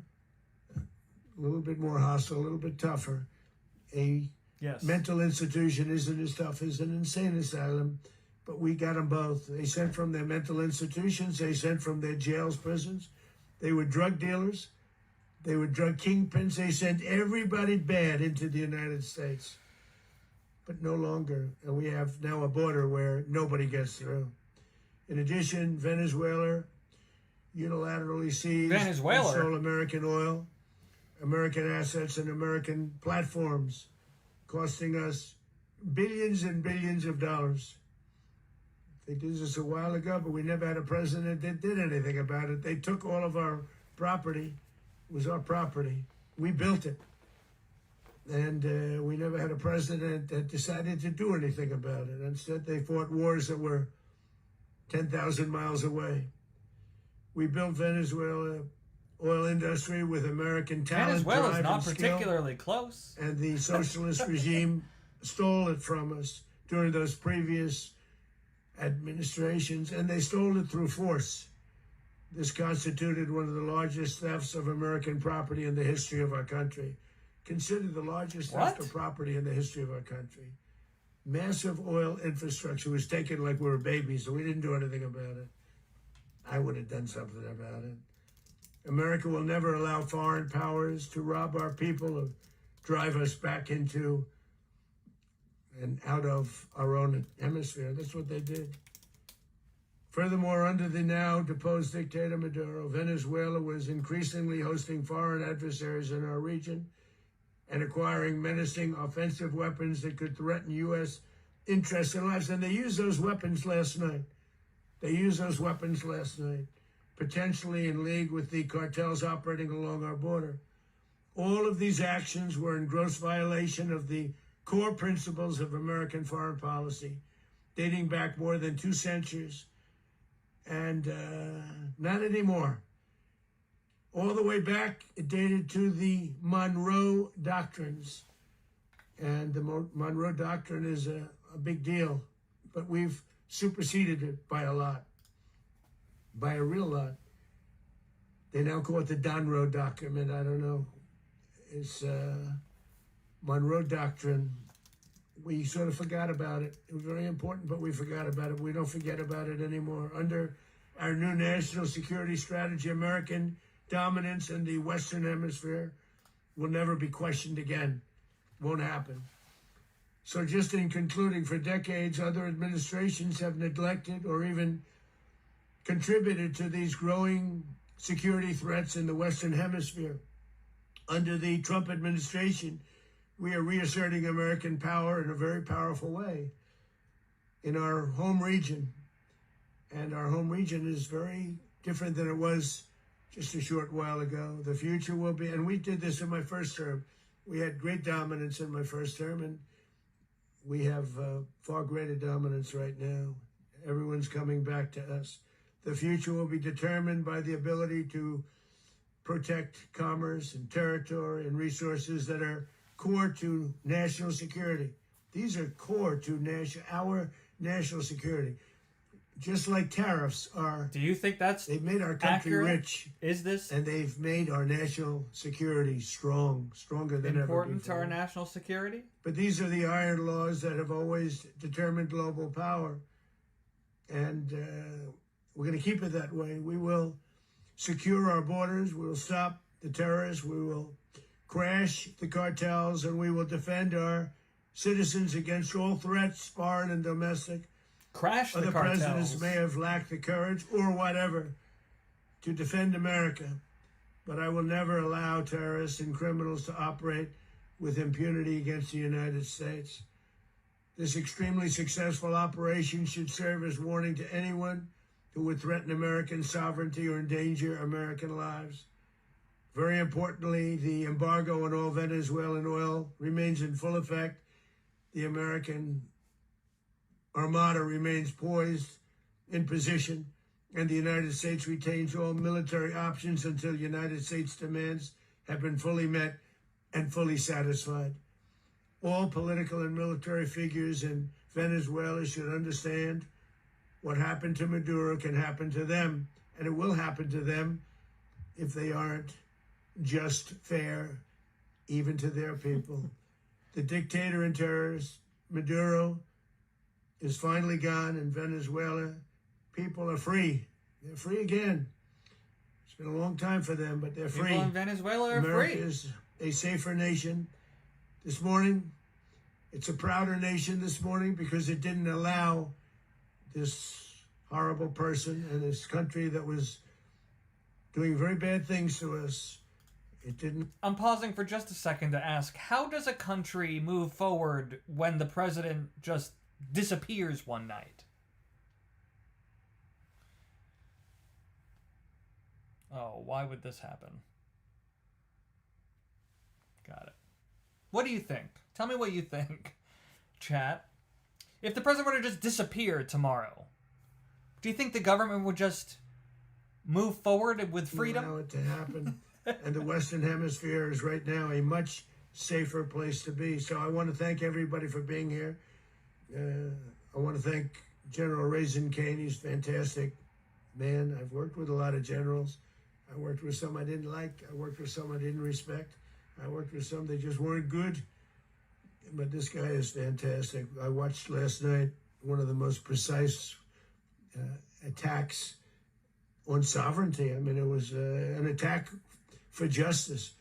hostile, a little bit tougher. A mental institution isn't as tough as an insane asylum, but we got them both. They sent from their mental institutions, they sent from their jails, prisons. They were drug dealers, they were drug kingpins, they sent everybody bad into the United States. But no longer, and we have now a border where nobody gets through. In addition, Venezuela unilaterally seized and stole American oil, American assets, and American platforms, costing us billions and billions of dollars. They did this a while ago, but we never had a president that did anything about it. They took all of our property. It was our property. We built it. And we never had a president that decided to do anything about it. Instead, they fought wars that were 10,000 miles away. We built Venezuela oil industry with American talent, Venezuela's drive, not and skill, particularly close. And the socialist regime stole it from us during those previous administrations, and they stole it through force. This constituted one of the largest thefts of American property in the history of our country. Considered the largest theft of property in the history of our country. Massive oil infrastructure was taken like we were babies, so we didn't do anything about it. I would have done something about it. America will never allow foreign powers to rob our people or drive us back into and out of our own hemisphere. That's what they did. Furthermore, under the now deposed dictator Maduro, Venezuela was increasingly hosting foreign adversaries in our region and acquiring menacing offensive weapons that could threaten U.S. interests and lives. And they used those weapons last night. Potentially in league with the cartels operating along our border. All of these actions were in gross violation of the core principles of American foreign policy, dating back more than 2 centuries, and not anymore. All the way back, it dated to the Monroe Doctrines. And the Monroe Doctrine is a big deal, but we've superseded it by a lot, by a real lot. They now call it the Monroe Document. I don't know. It's Monroe Doctrine. We sort of forgot about it. It was very important, but we forgot about it. We don't forget about it anymore. Under our new national security strategy, American dominance in the Western Hemisphere will never be questioned again. Won't happen. So just in concluding, for decades, other administrations have neglected or even contributed to these growing security threats in the Western Hemisphere. Under the Trump administration, we are reasserting American power in a very powerful way in our home region. And our home region is very different than it was just a short while ago. The future will be, and we did this in my first term. We had great dominance in my first term, and we have far greater dominance right now. Everyone's coming back to us. The future will be determined by the ability to protect commerce and territory and resources that are core to national security. These are core to our national security. Just like tariffs are. Do you think they've made our country accurate? Rich? Is this? And they've made our national security stronger than ever important before. to our national security? But these are the iron laws that have always determined global power. And we're going to keep it that way. We will secure our borders. We will stop the terrorists. We will crash the cartels, and we will defend our citizens against all threats, foreign and domestic. Crash the Other cartels. presidents may have lacked the courage or whatever to defend America, but I will never allow terrorists and criminals to operate with impunity against the United States. This extremely successful operation should serve as warning to anyone who would threaten American sovereignty or endanger American lives. Very importantly, the embargo on all Venezuelan oil remains in full effect. The American Armada remains poised in position, and the United States retains all military options until United States demands have been fully met and fully satisfied. All political and military figures in Venezuela should understand what happened to Maduro can happen to them, and it will happen to them if they aren't just, fair, even to their people. The dictator and terrorist, Maduro, is finally gone in Venezuela. People are free. They're free again. It's been a long time for them, but they're free. People in Venezuela are America free. is a safer nation. This morning, it's a prouder nation this morning because it didn't allow this horrible person in this country that was doing very bad things to us. It didn't. I'm pausing for just a second to ask, how does a country move forward when the president just disappears one night? Oh, why would this happen? Got it. What do you think? Tell me what you think, chat. If the president were to just disappear tomorrow, do you think the government would just move forward with freedom? Allow it to happen. And the Western Hemisphere is right now a much safer place to be. So I want to thank everybody for being here. I want to thank General Raisin Kane. He's a fantastic man. I've worked with a lot of generals. I worked with some I didn't like. I worked with some I didn't respect. I worked with some that just weren't good. But this guy is fantastic. I watched last night one of the most precise attacks on sovereignty. I mean, it was an attack for justice.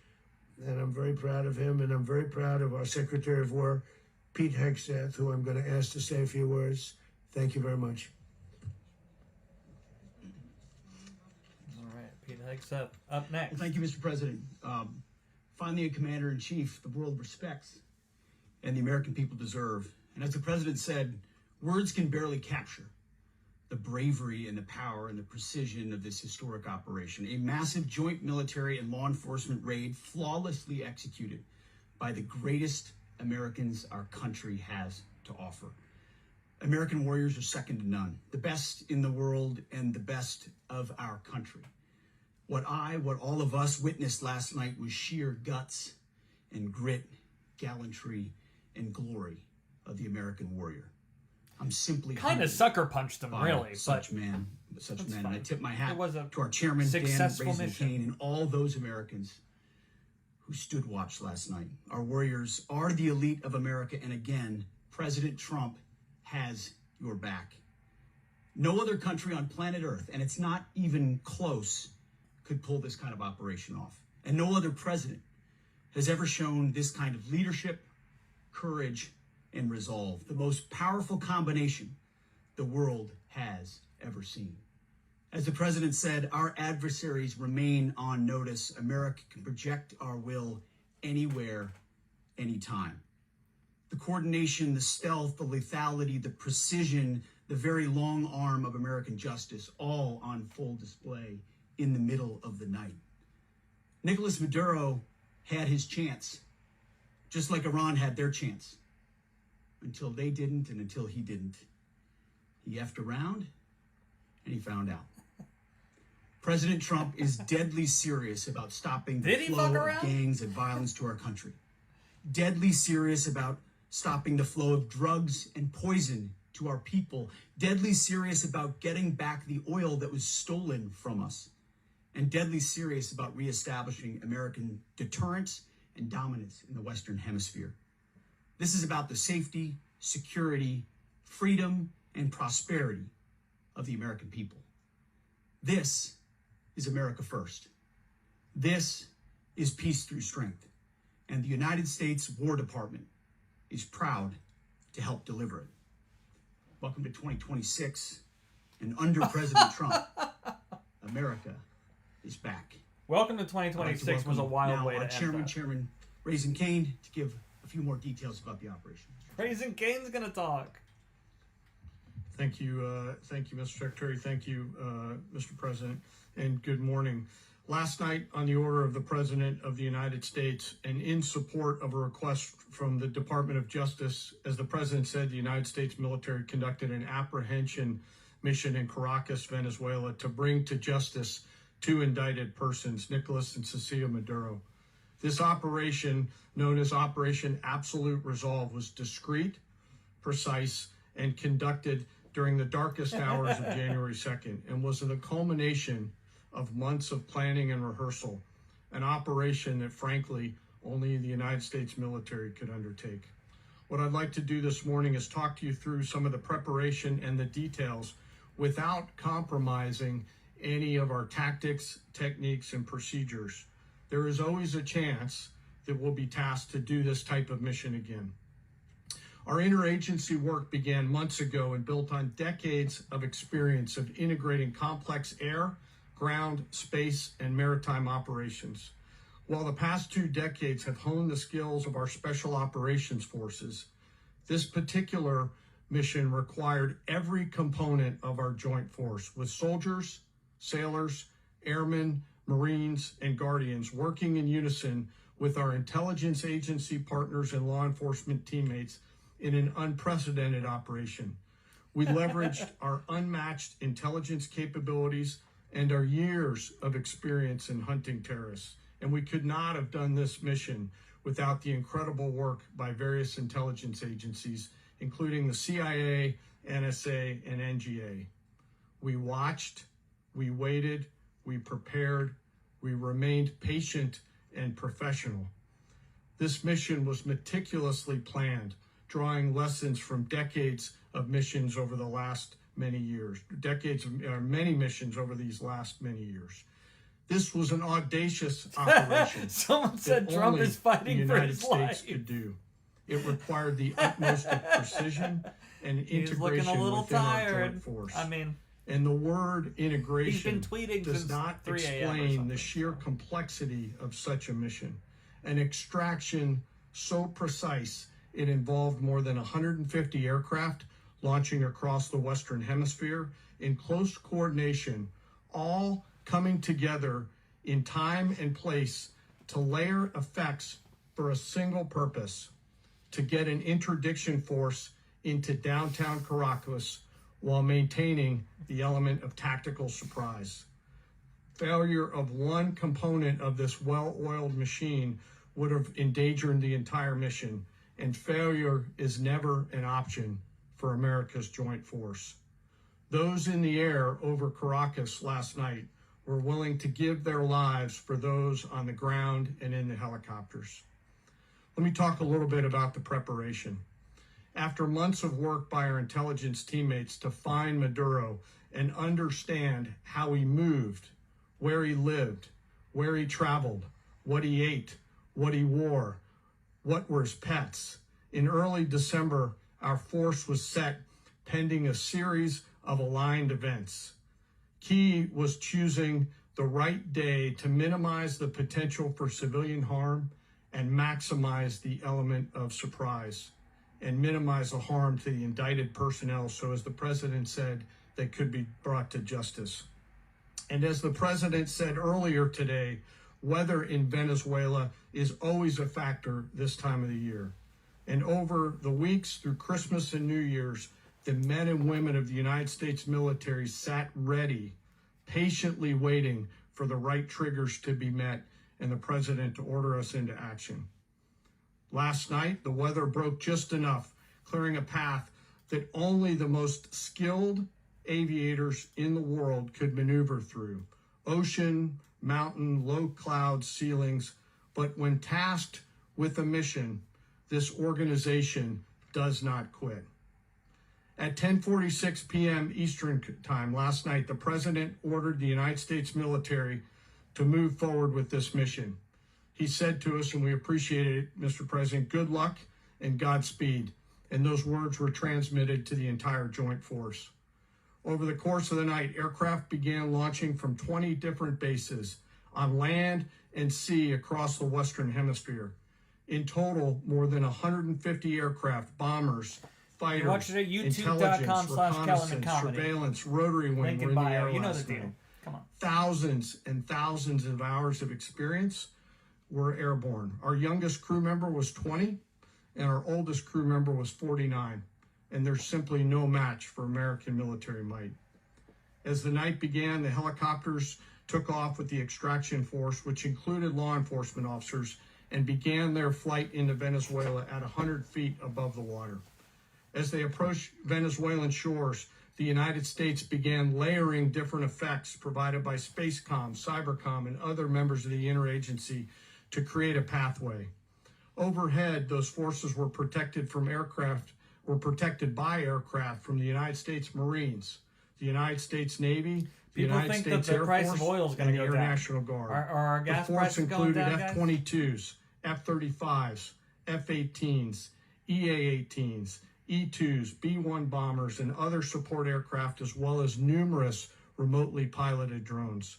And I'm very proud of him, and I'm very proud of our Secretary of War, Pete Hegseth, who I'm going to ask to say a few words. Thank you very much. All right, Pete Hegseth up next. Well, thank you, Mr. President. Finally, a commander-in-chief the world respects and the American people deserve. And as the president said, words can barely capture the bravery and the power and the precision of this historic operation. A massive joint military and law enforcement raid flawlessly executed by the greatest Americans our country has to offer. American warriors are second to none, the best in the world and the best of our country. What all of us witnessed last night was sheer guts and grit, gallantry, and glory of the American warrior. I'm simply kind of sucker punched him, really. Such men. And I tip my hat to our chairman, Dan successful Raisin Kane, and all those Americans who stood watch last night. Our warriors are the elite of America, and again, President Trump has your back. No other country on planet Earth, and it's not even close, could pull this kind of operation off. And no other president has ever shown this kind of leadership, courage, and resolve, the most powerful combination the world has ever seen. As the president said, our adversaries remain on notice. America can project our will anywhere, anytime. The coordination, the stealth, the lethality, the precision, the very long arm of American justice, all on full display in the middle of the night. Nicolas Maduro had his chance, just like Iran had their chance. Until they didn't, and until he didn't. He effed around, and he found out. President Trump is deadly serious about stopping the flow of gangs and violence to our country. Deadly serious about stopping the flow of drugs and poison to our people. Deadly serious about getting back the oil that was stolen from us. And deadly serious about reestablishing American deterrence and dominance in the Western Hemisphere. This is about the safety, security, freedom, and prosperity of the American people. This is America first. This is peace through strength. And the United States War Department is proud to help deliver it. Welcome to 2026. And under President Trump, America is back. Welcome to 2026 was a wild way to end that. Chairman Raisin Kane to give a few more details about the operation. Raisin Kane's going to talk. Thank you, Mr. Secretary. Thank you, Mr. President, and good morning. Last night, on the order of the President of the United States, and in support of a request from the Department of Justice, as the President said, the United States military conducted an apprehension mission in Caracas, Venezuela, to bring to justice two indicted persons, Nicolas and Cecilia Maduro. This operation, known as Operation Absolute Resolve, was discreet, precise, and conducted during the darkest hours of January 2nd, and was the culmination of months of planning and rehearsal, an operation that, frankly, only the United States military could undertake. What I'd like to do this morning is talk to you through some of the preparation and the details without compromising any of our tactics, techniques, and procedures. There is always a chance that we'll be tasked to do this type of mission again. Our interagency work began months ago and built on decades of experience of integrating complex air, ground, space, and maritime operations. While the past 2 decades have honed the skills of our special operations forces, this particular mission required every component of our joint force, with soldiers, sailors, airmen, Marines, and Guardians working in unison with our intelligence agency partners and law enforcement teammates in an unprecedented operation. We leveraged our unmatched intelligence capabilities and our years of experience in hunting terrorists. And we could not have done this mission without the incredible work by various intelligence agencies, including the CIA, NSA, and NGA. We watched, we waited, we prepared, we remained patient and professional. This mission was meticulously planned, drawing lessons from decades of missions over the last many years, many missions over these last many years. This was an audacious operation. Someone said Trump is fighting for his life. The United States could do. It required the utmost of precision and integration within our joint force. I mean, and the word integration does since not 3 a.m. explain the sheer complexity of such a mission. An extraction so precise, it involved more than 150 aircraft launching across the Western Hemisphere in close coordination, all coming together in time and place to layer effects for a single purpose: to get an interdiction force into downtown Caracas while maintaining the element of tactical surprise. Failure of one component of this well-oiled machine would have endangered the entire mission, and failure is never an option for America's joint force. Those in the air over Caracas last night were willing to give their lives for those on the ground and in the helicopters. Let me talk a little bit about the preparation. After months of work by our intelligence teammates to find Maduro and understand how he moved, where he lived, where he traveled, what he ate, what he wore, what were his pets, in early December, our force was set pending a series of aligned events. Key was choosing the right day to minimize the potential for civilian harm and maximize the element of surprise, and minimize the harm to the indicted personnel, so as the president said, they could be brought to justice. And as the president said earlier today, weather in Venezuela is always a factor this time of the year. And over the weeks through Christmas and New Year's, the men and women of the United States military sat ready, patiently waiting for the right triggers to be met and the president to order us into action. Last night, the weather broke just enough, clearing a path that only the most skilled aviators in the world could maneuver through. Ocean, mountain, low cloud ceilings. But when tasked with a mission, this organization does not quit. At 10:46 p.m. Eastern Time last night, the president ordered the United States military to move forward with this mission. He said to us, and we appreciate it, Mr. President, good luck and Godspeed. And those words were transmitted to the entire joint force. Over the course of the night, aircraft began launching from 20 different bases on land and sea across the Western Hemisphere. In total, more than 150 aircraft, bombers, fighters, intelligence, reconnaissance, surveillance, rotary wing were in the air last night. Come on. Thousands and thousands of hours of experience were airborne. Our youngest crew member was 20, and our oldest crew member was 49. And there's simply no match for American military might. As the night began, the helicopters took off with the extraction force, which included law enforcement officers, and began their flight into Venezuela at 100 feet above the water. As they approached Venezuelan shores, the United States began layering different effects provided by Spacecom, Cybercom, and other members of the interagency to create a pathway. Overhead, those forces were protected by aircraft from the United States Marines, the United States Navy, the People United think States that the Air price Force, of oil is going and to the go Air down. National Guard. Are our gas The force prices going included down, guys? F-22s, F-35s, F-18s, EA-18s, E-2s, B-1 bombers, and other support aircraft, as well as numerous remotely piloted drones.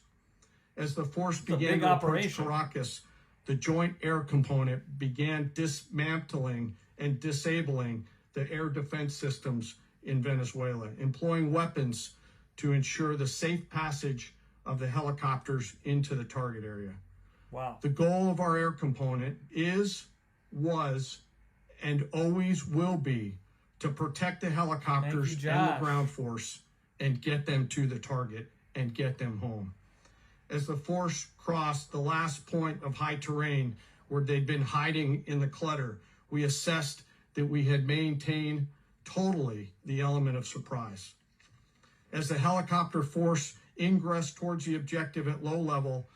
As the force began to approach Caracas, the Joint Air Component began dismantling and disabling the air defense systems in Venezuela, employing weapons to ensure the safe passage of the helicopters into the target area. Wow. The goal of our air component was, and always will be to protect the helicopters and the ground force and get them to the target and get them home. As the force crossed the last point of high terrain where they'd been hiding in the clutter, we assessed that we had maintained totally the element of surprise. As the helicopter force ingressed towards the objective at low level,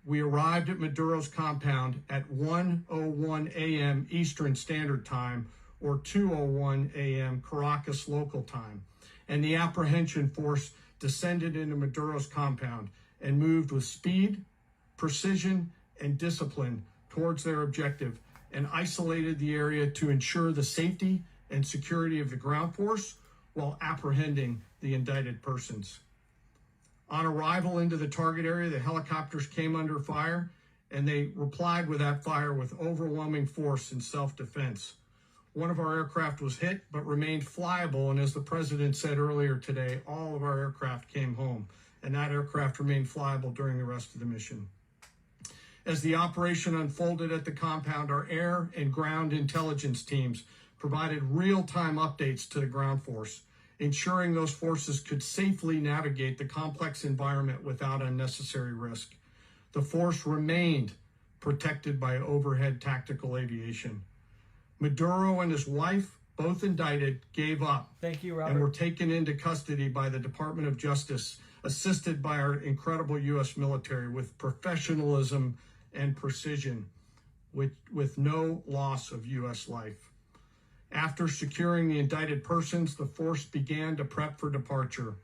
we arrived at Maduro's compound at 1:01 a.m. Eastern Standard Time, or 2:01 a.m. Caracas local time, and the apprehension force descended into Maduro's compound and moved with speed, precision, and discipline towards their objective, and isolated the area to ensure the safety and security of the ground force while apprehending the indicted persons. On arrival into the target area, the helicopters came under fire, and they replied with that fire with overwhelming force in self-defense. One of our aircraft was hit, but remained flyable, and as the president said earlier today, all of our aircraft came home, and that aircraft remained flyable during the rest of the mission. As the operation unfolded at the compound, our air and ground intelligence teams provided real-time updates to the ground force, ensuring those forces could safely navigate the complex environment without unnecessary risk. The force remained protected by overhead tactical aviation. Maduro and his wife, both indicted, gave up. Thank you, Robert. And were taken into custody by the Department of Justice, assisted by our incredible U.S. military with professionalism and precision, with no loss of U.S. life. After securing the indicted persons, the force began to prep for departure.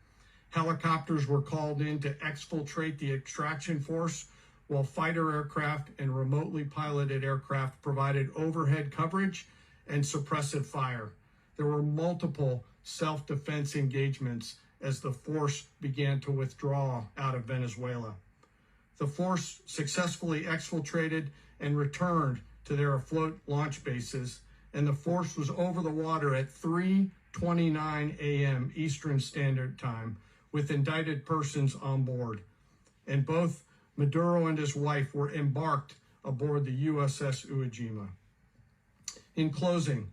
Helicopters were called in to exfiltrate the extraction force, while fighter aircraft and remotely piloted aircraft provided overhead coverage and suppressive fire. There were multiple self-defense engagements as the force began to withdraw out of Venezuela. The force successfully exfiltrated and returned to their afloat launch bases, and the force was over the water at 3:29 a.m. Eastern Standard Time with indicted persons on board. And both Maduro and his wife were embarked aboard the USS Iwo Jima. In closing,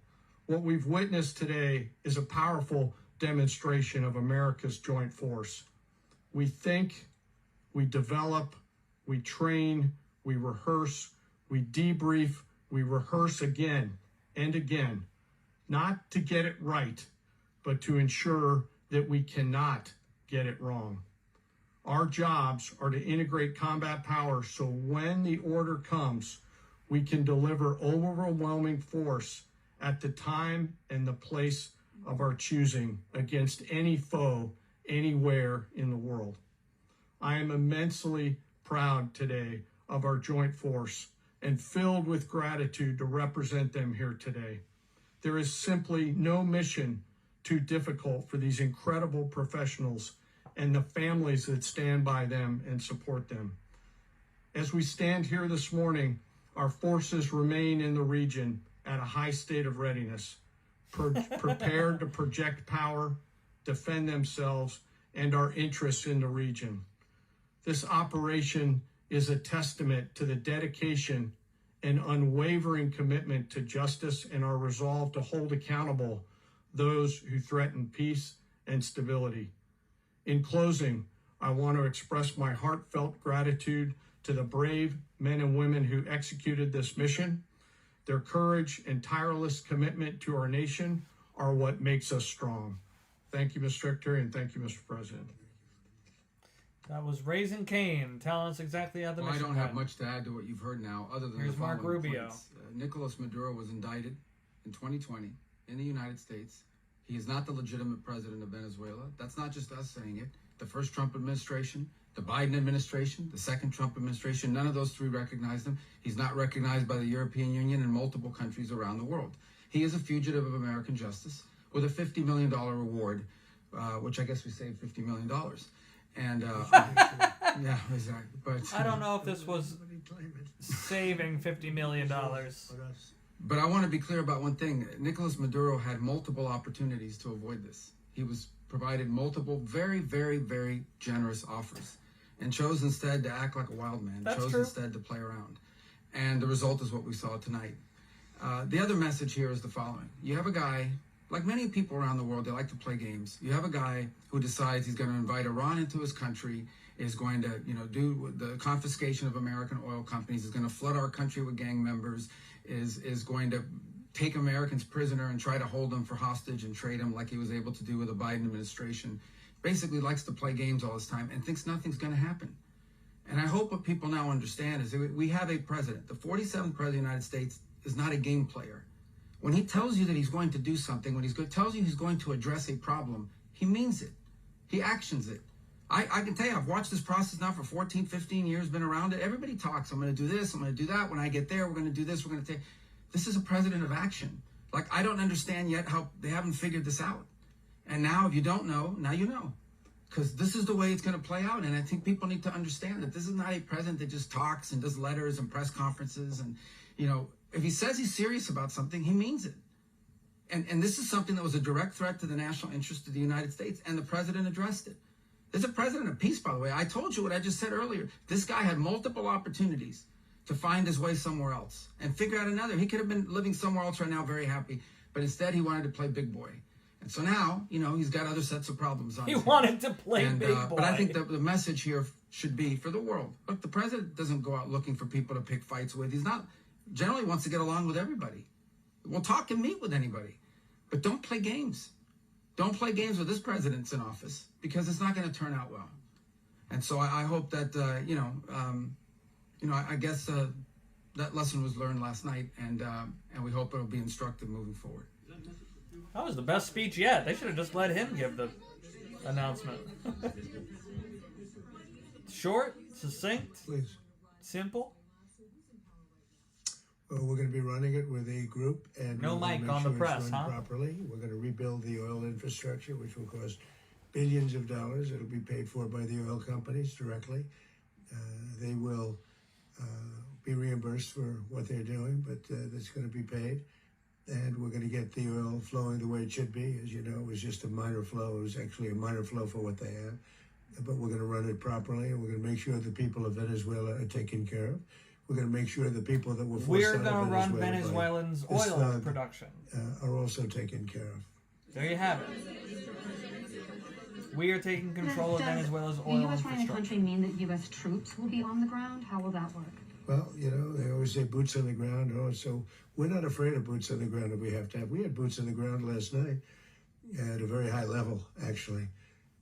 what we've witnessed today is a powerful demonstration of America's joint force. We think, we develop, we train, we rehearse, we debrief, we rehearse again and again, not to get it right, but to ensure that we cannot get it wrong. Our jobs are to integrate combat power so when the order comes, we can deliver overwhelming force at the time and the place of our choosing against any foe anywhere in the world. I am immensely proud today of our joint force and filled with gratitude to represent them here today. There is simply no mission too difficult for these incredible professionals and the families that stand by them and support them. As we stand here this morning, our forces remain in the region at a high state of readiness, prepared to project power, defend themselves, and our interests in the region. This operation is a testament to the dedication and unwavering commitment to justice and our resolve to hold accountable those who threaten peace and stability. In closing, I want to express my heartfelt gratitude to to the brave men and women who executed this mission. Their courage and tireless commitment to our nation are what makes us strong. Thank you, Mr. Secretary, and thank you, Mr. President. That was Raising Cane telling us exactly how the Well, I mission don't have went. much to add to what you've heard now, other than Here's the Mark following Rubio. points. Nicolas Maduro was indicted in 2020 in the United States. He is not the legitimate president of Venezuela. That's not just us saying it. The first Trump administration, the Biden administration, the second Trump administration, none of those three recognized him. He's not recognized by the European Union and multiple countries around the world. He is a fugitive of American justice with a $50 million reward, which I guess we saved $50 million. And yeah, exactly. But I don't know if this was saving $50 million. But I want to be clear about one thing. Nicolas Maduro had multiple opportunities to avoid this. He was provided multiple very, very, very generous offers and chose instead to act like a wild man. That's chose true. Instead to play around. And the result is what we saw tonight. The other message here is the following. You have a guy, like many people around the world, they like to play games. You have a guy who decides he's going to invite Iran into his country, is going to, do the confiscation of American oil companies, is going to flood our country with gang members, is going to take Americans prisoner and try to hold them for hostage and trade them like he was able to do with the Biden administration. Basically likes to play games all this time and thinks nothing's going to happen. And I hope what people now understand is that we have a president. The 47th president of the United States is not a game player. When he tells you that he's going to do something, when tells you he's going to address a problem, he means it. He actions it. I can tell you, I've watched this process now for 14, 15 years, been around it. Everybody talks. I'm going to do this. I'm going to do that. When I get there, we're going to do this. We're going to take. This is a president of action. Like, I don't understand yet how they haven't figured this out. And now, if you don't know, now you know. Because this is the way it's going to play out. And I think people need to understand that this is not a president that just talks and does letters and press conferences. And, if he says he's serious about something, he means it. And this is something that was a direct threat to the national interest of the United States. And the president addressed it. There's a president of peace, by the way. I told you what I just said earlier. This guy had multiple opportunities to find his way somewhere else and figure out another. He could have been living somewhere else right now, very happy. But instead, he wanted to play big boy. And so now, he's got other sets of problems on his hands. He wanted to play big boy. But I think the message here should be for the world. Look, the president doesn't go out looking for people to pick fights with. He's not, generally wants to get along with everybody. We'll talk and meet with anybody. But don't play games. Don't play games with this president's in office because it's not going to turn out well. And so I hope that, I guess that lesson was learned last night, and we hope it'll be instructive moving forward. That was the best speech yet. They should have just let him give the announcement. Short, succinct, Please. simple. Well, we're going to be running it with a group, and No we're gonna mic make on the sure it's press, run huh? properly. We're going to rebuild the oil infrastructure, which will cost billions of dollars. It'll be paid for by the oil companies directly. They will be reimbursed for what they're doing, but that's going to be paid. And we're going to get the oil flowing the way it should be. As you know, it was just a minor flow. It was actually a minor flow for what they have. But we're going to run it properly, and we're going to make sure the people of Venezuela are taken care of. We're going to make sure the people that were forced We're out of going to run Venezuela Venezuelans' by this oil thug, production. are also taken care of. There you have it. We are taking control of Venezuela's oil the U.S. running the infrastructure. country mean that U.S. troops will be on the ground? How will that work? Well, they always say boots on the ground. So we're not afraid of boots on the ground if we have to have. We had boots on the ground last night at a very high level, actually.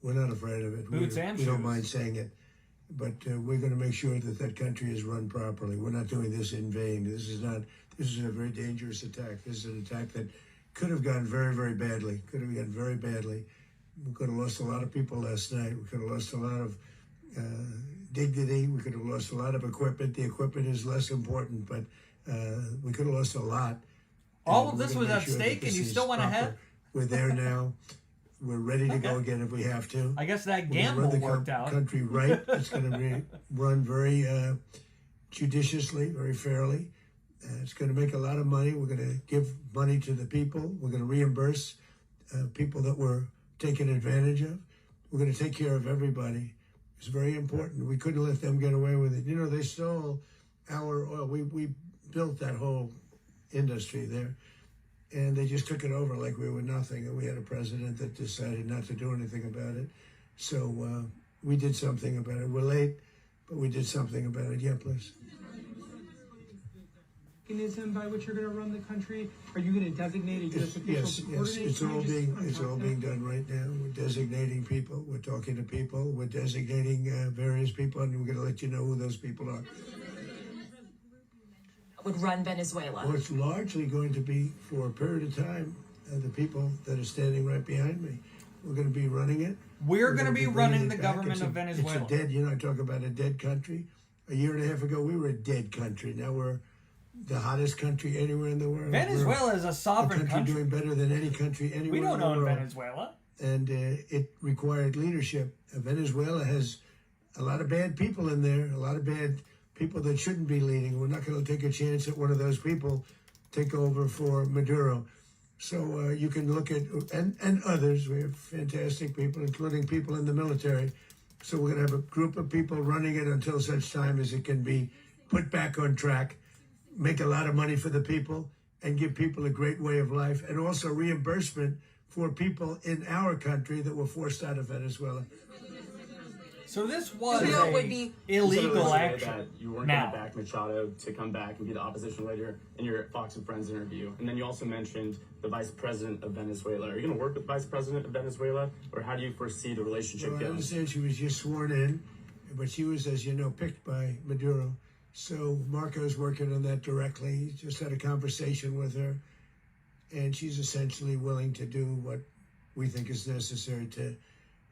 We're not afraid of it. Boots and we don't shoes. mind saying it. But we're going to make sure that that country is run properly. We're not doing this in vain. This is a very dangerous attack. This is an attack that could have gone very, very badly. Could have gone very badly. We could have lost a lot of people last night. We could have lost a lot of dignity. We could have lost a lot of equipment. The equipment is less important, but we could have lost a lot. All And of we're this gonna was make at sure that stake, and this you is still went proper. ahead? We're there now. We're ready to go Okay. again if we have to. I guess that We're gonna gamble run the worked out. country right. It's going to be run very judiciously, very fairly. It's going to make a lot of money. We're going to give money to the people. We're going to reimburse people that were taken advantage of. We're going to take care of everybody. It's very important. We couldn't let them get away with it. They stole our oil. We built that whole industry there. And they just took it over like we were nothing. And we had a president that decided not to do anything about it. So we did something about it. We're late, but we did something about it. Yeah, please. Mechanism by which you're going to run the country? Are you going to designate a U.S. official Yes, to yes. coordinate? It's all being done right now. We're designating people. We're talking to people. We're designating various people, and we're going to let you know who those people are. Would run Venezuela. Well, it's largely going to be for a period of time. The people that are standing right behind me. We're going to be running it. We're going to be running bringing the it back. government of Venezuela. It's a dead. I talk about a dead country. A year and a half ago, we were a dead country. Now we're the hottest country anywhere in the world. Venezuela is a sovereign country. Doing better than any country anywhere. We don't in the own world. Venezuela. And it required leadership. Venezuela has a lot of bad people in there, a lot of bad people that shouldn't be leading. We're not going to take a chance that one of those people take over for Maduro. So you can look at, and others, we have fantastic people, including people in the military. So we're going to have a group of people running it until such time as it can be put back on track, make a lot of money for the people, and give people a great way of life, and also reimbursement for people in our country that were forced out of Venezuela. So this was would be illegal action. That you weren't going to back Machado to come back and be the opposition leader in your Fox and Friends interview. And then you also mentioned the vice president of Venezuela. Are you going to work with the vice president of Venezuela, or how do you foresee the relationship Well, I going? understand she was just sworn in, but she was, as you know, picked by Maduro. So Marco's working on that directly. He just had a conversation with her, and she's essentially willing to do what we think is necessary to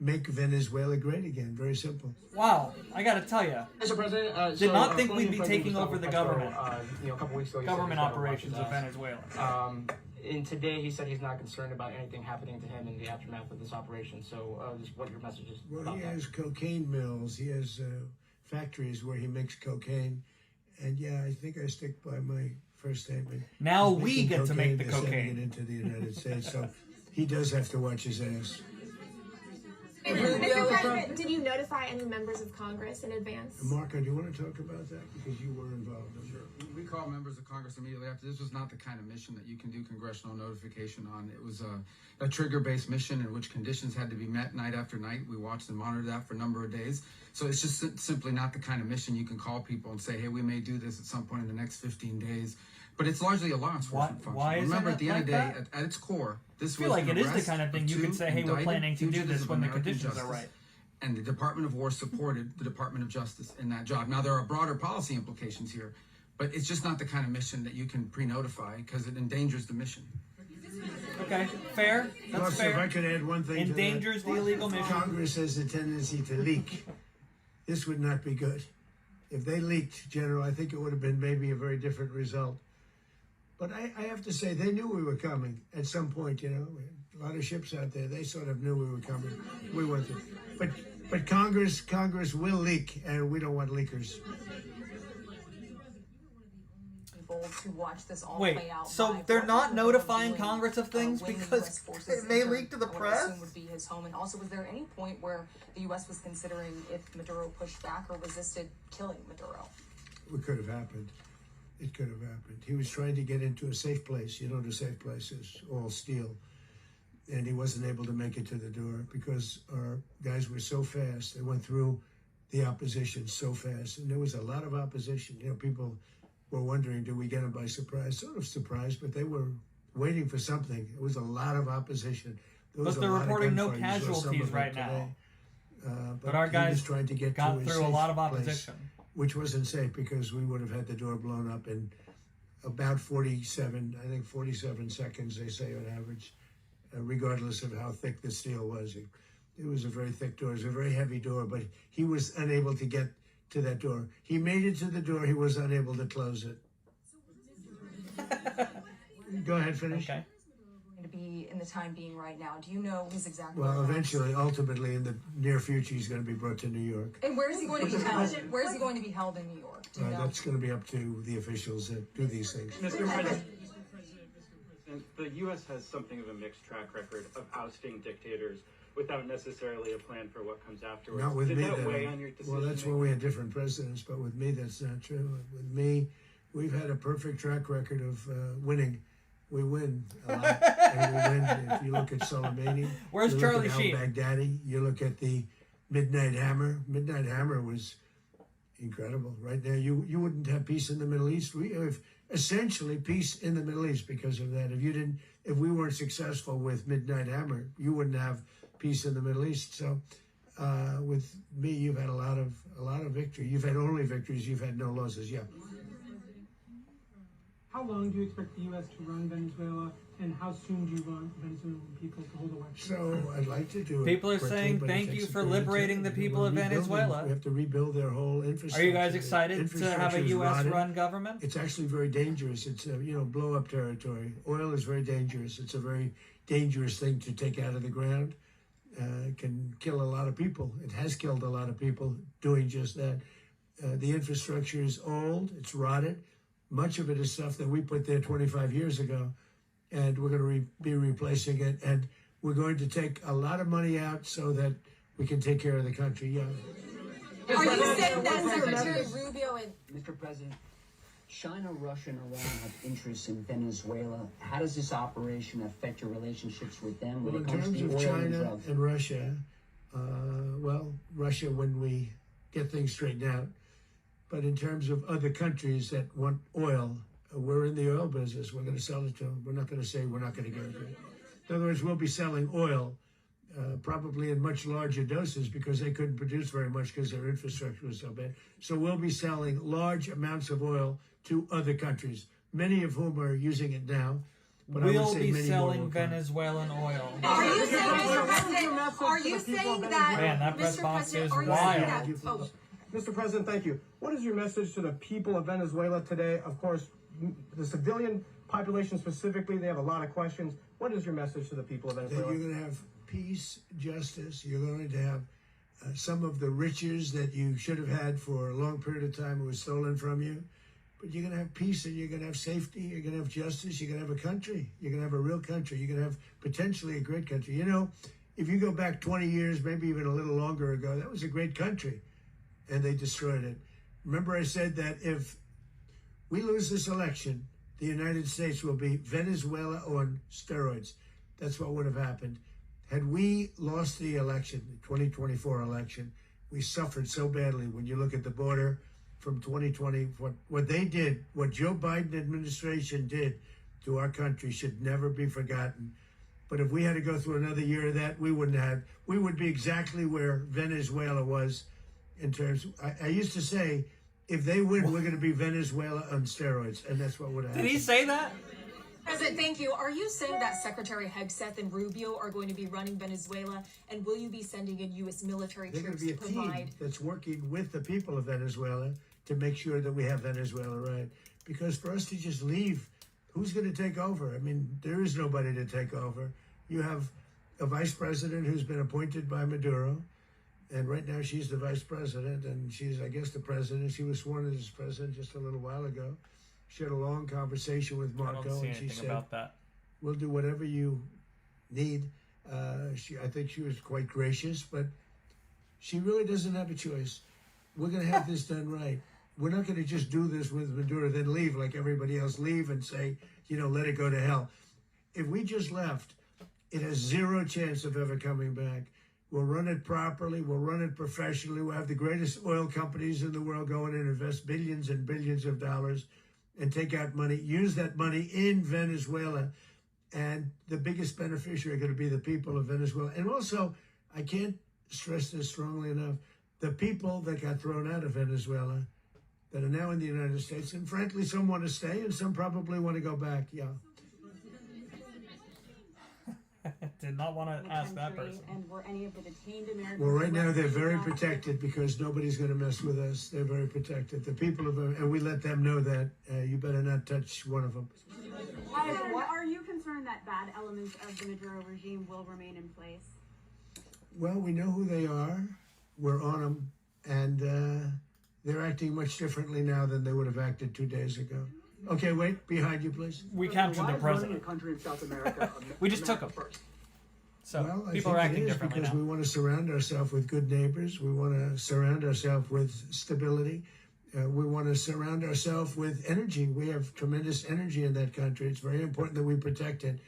make Venezuela great again. Very simple. Wow, I got to tell you, Mr. President, did not think we'd be taking over the government. A couple weeks ago, Government operations of Venezuela. And today he said he's not concerned about anything happening to him in the aftermath of this operation. So just what your message is Well, about he that. has cocaine mills. He has factories where he makes cocaine. And yeah, I think I stick by my first statement. Now He's we making get to make the they're sending cocaine. it into the United States. So he does have to watch his ass. Mr. President, did you notify any members of Congress in advance? Marco, do you want to talk about that? Because you were involved in it. Sure. We called members of Congress immediately after. This was not the kind of mission that you can do congressional notification on. It was a trigger-based mission in which conditions had to be met night after night. We watched and monitored that for a number of days. So it's just simply not the kind of mission you can call people and say, hey, we may do this at some point in the next 15 days. But it's largely a law enforcement function. Why is Remember, it at the end of the day, like that? at its core, this I feel was like an it is the arrest kind of thing you two can say, hey, we're indicted planning to do fugitives this of when the American conditions are justice. right. And the Department of War supported the Department of Justice in that job. Now, there are broader policy implications here, but it's just not the kind of mission that you can pre-notify because it endangers the mission. Okay, fair. That's Also, fair. if I could add one thing Endangers to the illegal mission. Congress has a tendency to leak. This would not be good. If they leaked, General, I think it would have been maybe a very different result. But I have to say, they knew we were coming at some point, a lot of ships out there. They sort of knew we were coming. We weren't there. But Congress will leak, and we don't want leakers. To watch this all Wait, play out. so they're not notifying Congress of things because it may leak to the press? Would be his home. And also, was there any point where the U.S. was considering if Maduro pushed back or resisted killing Maduro? It could have happened. It could have happened. He was trying to get into a safe place. The safe place is all steel. And he wasn't able to make it to the door because our guys were so fast. They went through the opposition so fast. And there was a lot of opposition. People were wondering, do we get them by surprise? Sort of surprised, but they were waiting for something. It was a lot of opposition. But they're reporting no casualties right now. But our guys trying to get got to through a lot of opposition. Which wasn't safe because we would have had the door blown up in about 47 seconds, they say on average, regardless of how thick the steel was. It was a very thick door. It was a very heavy door, but he was unable to get to that door. He made it to the door. He was unable to close it. Go ahead, finish. Okay. To be in the time being right now, do you know his exact? Well, eventually, ultimately, in the near future, he's going to be brought to New York. And where is he going to be held? Where is he going to be held in New York? Do you know? That's going to be up to the officials that do these things. Mr. President, the U.S. has something of a mixed track record of ousting dictators without necessarily a plan for what comes afterwards. Not with Did me. that weigh on your decision? Well, that's when we had different presidents, but with me, that's not true. With me, we've had a perfect track record of winning. We win a lot, and we win. If you look at Soleimani, where's you Charlie look at Sheen? al-Baghdadi, you look at the Midnight Hammer. Midnight Hammer was incredible. Right now, you wouldn't have peace in the Middle East. We have essentially peace in the Middle East because of that. If we weren't successful with Midnight Hammer, you wouldn't have peace in the Middle East. So, with me, you've had a lot of victory. You've had only victories. You've had no losses. Yeah. How long do you expect the U.S. to run Venezuela, and how soon do you want Venezuelan people to hold elections? So I'd like to do it. People are quickly, saying but it thank takes you a for period of liberating time. the people We're of rebuilding. Venezuela. We have to rebuild their whole infrastructure. Are you guys excited to have a Infrastructure is U.S. rotted. run government? It's actually very dangerous. It's blow up territory. Oil is very dangerous. It's a very dangerous thing to take out of the ground. It can kill a lot of people. It has killed a lot of people doing just that. The infrastructure is old. It's rotted. Much of it is stuff that we put there 25 years ago, and we're going to be replacing it. And we're going to take a lot of money out so that we can take care of the country. Yeah. Are you saying that Secretary Rubio and Mr. President, China, Russia, and Iran have interests in Venezuela. How does this operation affect your relationships with them when Well, it in comes terms to of oil and China drugs? and Russia, Russia when we get things straightened out. But in terms of other countries that want oil, we're in the oil business. We're going to sell it to them. We're not going to say we're not going to give it to them. In other words, we'll be selling oil probably in much larger doses because they couldn't produce very much because their infrastructure was so bad. So we'll be selling large amounts of oil to other countries, many of whom are using it now. But I would We'll say be many more selling will come. Venezuelan oil. are you saying, Mr. President, are you saying that, Man, that press Mr. box President, is are you wild. saying that? Oh, Mr. President, thank you. What is your message to the people of Venezuela today? Of course, the civilian population specifically, they have a lot of questions. What is your message to the people of That Venezuela? you're going to have peace, justice. You're going to have some of the riches that you should have had for a long period of time was stolen from you. But you're going to have peace and you're going to have safety. You're going to have justice. You're going to have a country. You're going to have a real country. You're going to have potentially a great country. You know, if you go back 20 years, maybe even a little longer ago, that was a great country. And they destroyed it. Remember I said that if we lose this election, the United States will be Venezuela on steroids. That's what would have happened. Had we lost the election, the 2024 election, we suffered so badly. When you look at the border from 2020, what they did, what Joe Biden administration did to our country should never be forgotten. But if we had to go through another year of that, we would be exactly where Venezuela was in terms, I used to say, if they win, we're going to be Venezuela on steroids. And that's what would happen. Did he say that? President, thank you. Are you saying that Secretary Hegseth and Rubio are going to be running Venezuela, and will you be sending in U.S. military They're going troops to be to a team provide? that's working with the people of Venezuela to make sure that we have Venezuela right. Because for us to just leave, who's going to take over? I mean, there is nobody to take over. You have a vice president who's been appointed by Maduro, and right now she's the vice president, and she's, I guess, the president. She was sworn in as president just a little while ago. She had a long conversation with I Marco, don't see and she anything said, about that. we'll do whatever you need. I think she was quite gracious, but she really doesn't have a choice. We're going to have this done right. We're not going to just do this with Maduro, then leave like everybody else, leave and say, let it go to hell. If we just left, it has zero chance of ever coming back. We'll run it properly. We'll run it professionally. We'll have the greatest oil companies in the world go in and invest billions and billions of dollars and take out money, use that money in Venezuela. And the biggest beneficiary are going to be the people of Venezuela. And also, I can't stress this strongly enough, the people that got thrown out of Venezuela that are now in the United States. And frankly, some want to stay and some probably want to go back. Yeah. Did not want to ask that person. And were any of the detained Americans? Well, right now they're very protected because nobody's going to mess with us. They're very protected. The people of, and we let them know that you better not touch one of them. Are you concerned that bad elements of the Maduro regime will remain in place? Well, we know who they are. We're on them, and they're acting much differently now than they would have acted 2 days ago. Okay, wait, behind you, please. We captured the president. A country in South America, We just took him. first. So Well, I people think are it acting is differently because now. we want to surround ourselves with good neighbors. We want to surround ourselves with stability. We want to surround ourselves with energy. We have tremendous energy in that country. It's very important that we protect it.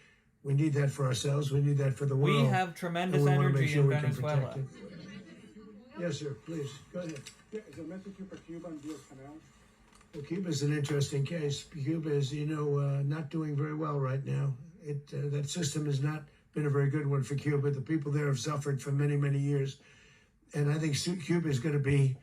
We need that for ourselves. We need that for the world. We have tremendous and we want to make energy sure in we can Venezuela. protect it. Yes, sir. Please go ahead. Yeah, is there a message here for Cuba and Diaz-Canel? Well, Cuba's an interesting case. Cuba is, not doing very well right now. That system has not been a very good one for Cuba. The people there have suffered for many, many years. And I think Cuba is going to be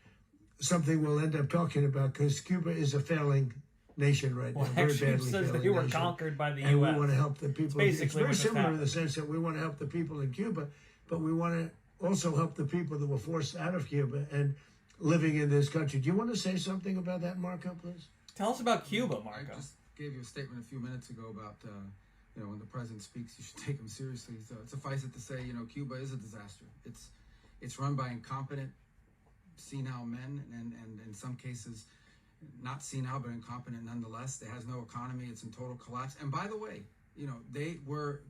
something we'll end up talking about because Cuba is a failing nation right now. Well, Very actually, it badly says failing they were nation. conquered by the And U.S. we want to help the people. It's basically very what just similar in happened. the sense that we want to help the people in Cuba, but we want to also help the people that were forced out of Cuba and living in this country. Do you want to say something about that, Marco, please? Tell us about Cuba, Marco. I just gave you a statement a few minutes ago about, when the president speaks, you should take him seriously. So suffice it to say, Cuba is a disaster. It's run by incompetent, senile men, and in some cases, not senile, but incompetent nonetheless. It has no economy. It's in total collapse. And by the way, they were,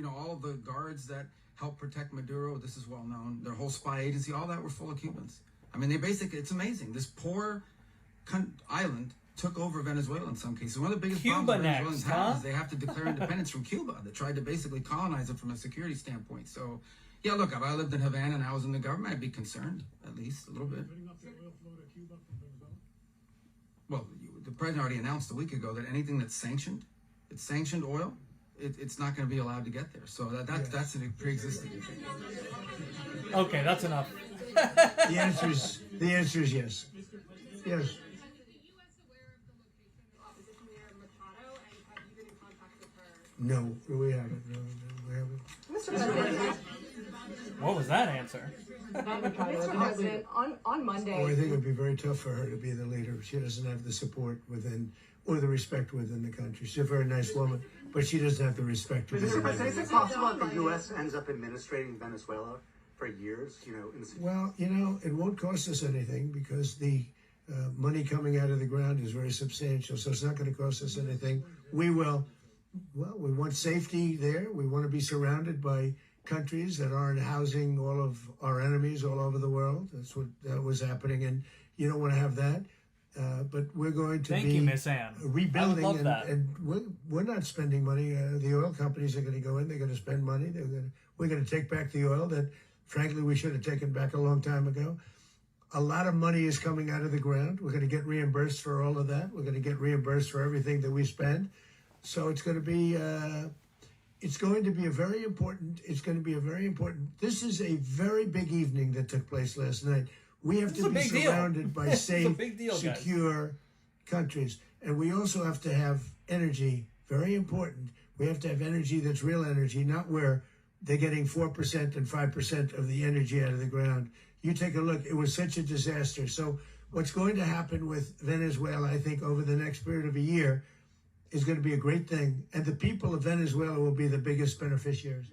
all the guards that helped protect Maduro, this is well known, their whole spy agency, all that were full of Cubans. I mean, it's amazing. This poor island took over Venezuela in some cases. One of the biggest Cuba problems next, Venezuelans have is they have to declare independence from Cuba. They tried to basically colonize it from a security standpoint. So, yeah, look, if I lived in Havana and I was in the government, I'd be concerned, at least a little bit. Well, the president already announced a week ago that anything that's sanctioned oil, it's not going to be allowed to get there. So that's a pre-existing. Okay, that's enough. The answer is yes. Yes. No, we haven't. No, we haven't. Mr. President, What was that answer? Mr. President, on Monday. Oh, I think it would be very tough for her to be the leader. She doesn't have the support within or the respect within the country. She's a very nice woman, but she doesn't have the respect. Mr. President, is it possible that the U.S. ends up administrating Venezuela for years? Well, it won't cost us anything because the money coming out of the ground is very substantial. So it's not going to cost us anything. We will. Well, we want safety there. We want to be surrounded by countries that aren't housing all of our enemies all over the world. That's what was happening, and you don't want to have that. But we're going to Thank be you, Miss Ann. rebuilding, I would love that. and we're not spending money. The oil companies are going to go in. They're going to spend money. We're going to take back the oil that, frankly, we should have taken back a long time ago. A lot of money is coming out of the ground. We're going to get reimbursed for all of that. We're going to get reimbursed for everything that we spend. So it's going to be a very important. This is a very big evening that took place last night. We have to be surrounded by safe, secure countries, and we also have to have energy. Very important. We have to have energy that's real energy, not where they're getting 4% and 5% of the energy out of the ground. You take a look. It was such a disaster. So what's going to happen with Venezuela, I think, over the next period of a year, is going to be a great thing, and the people of Venezuela will be the biggest beneficiaries.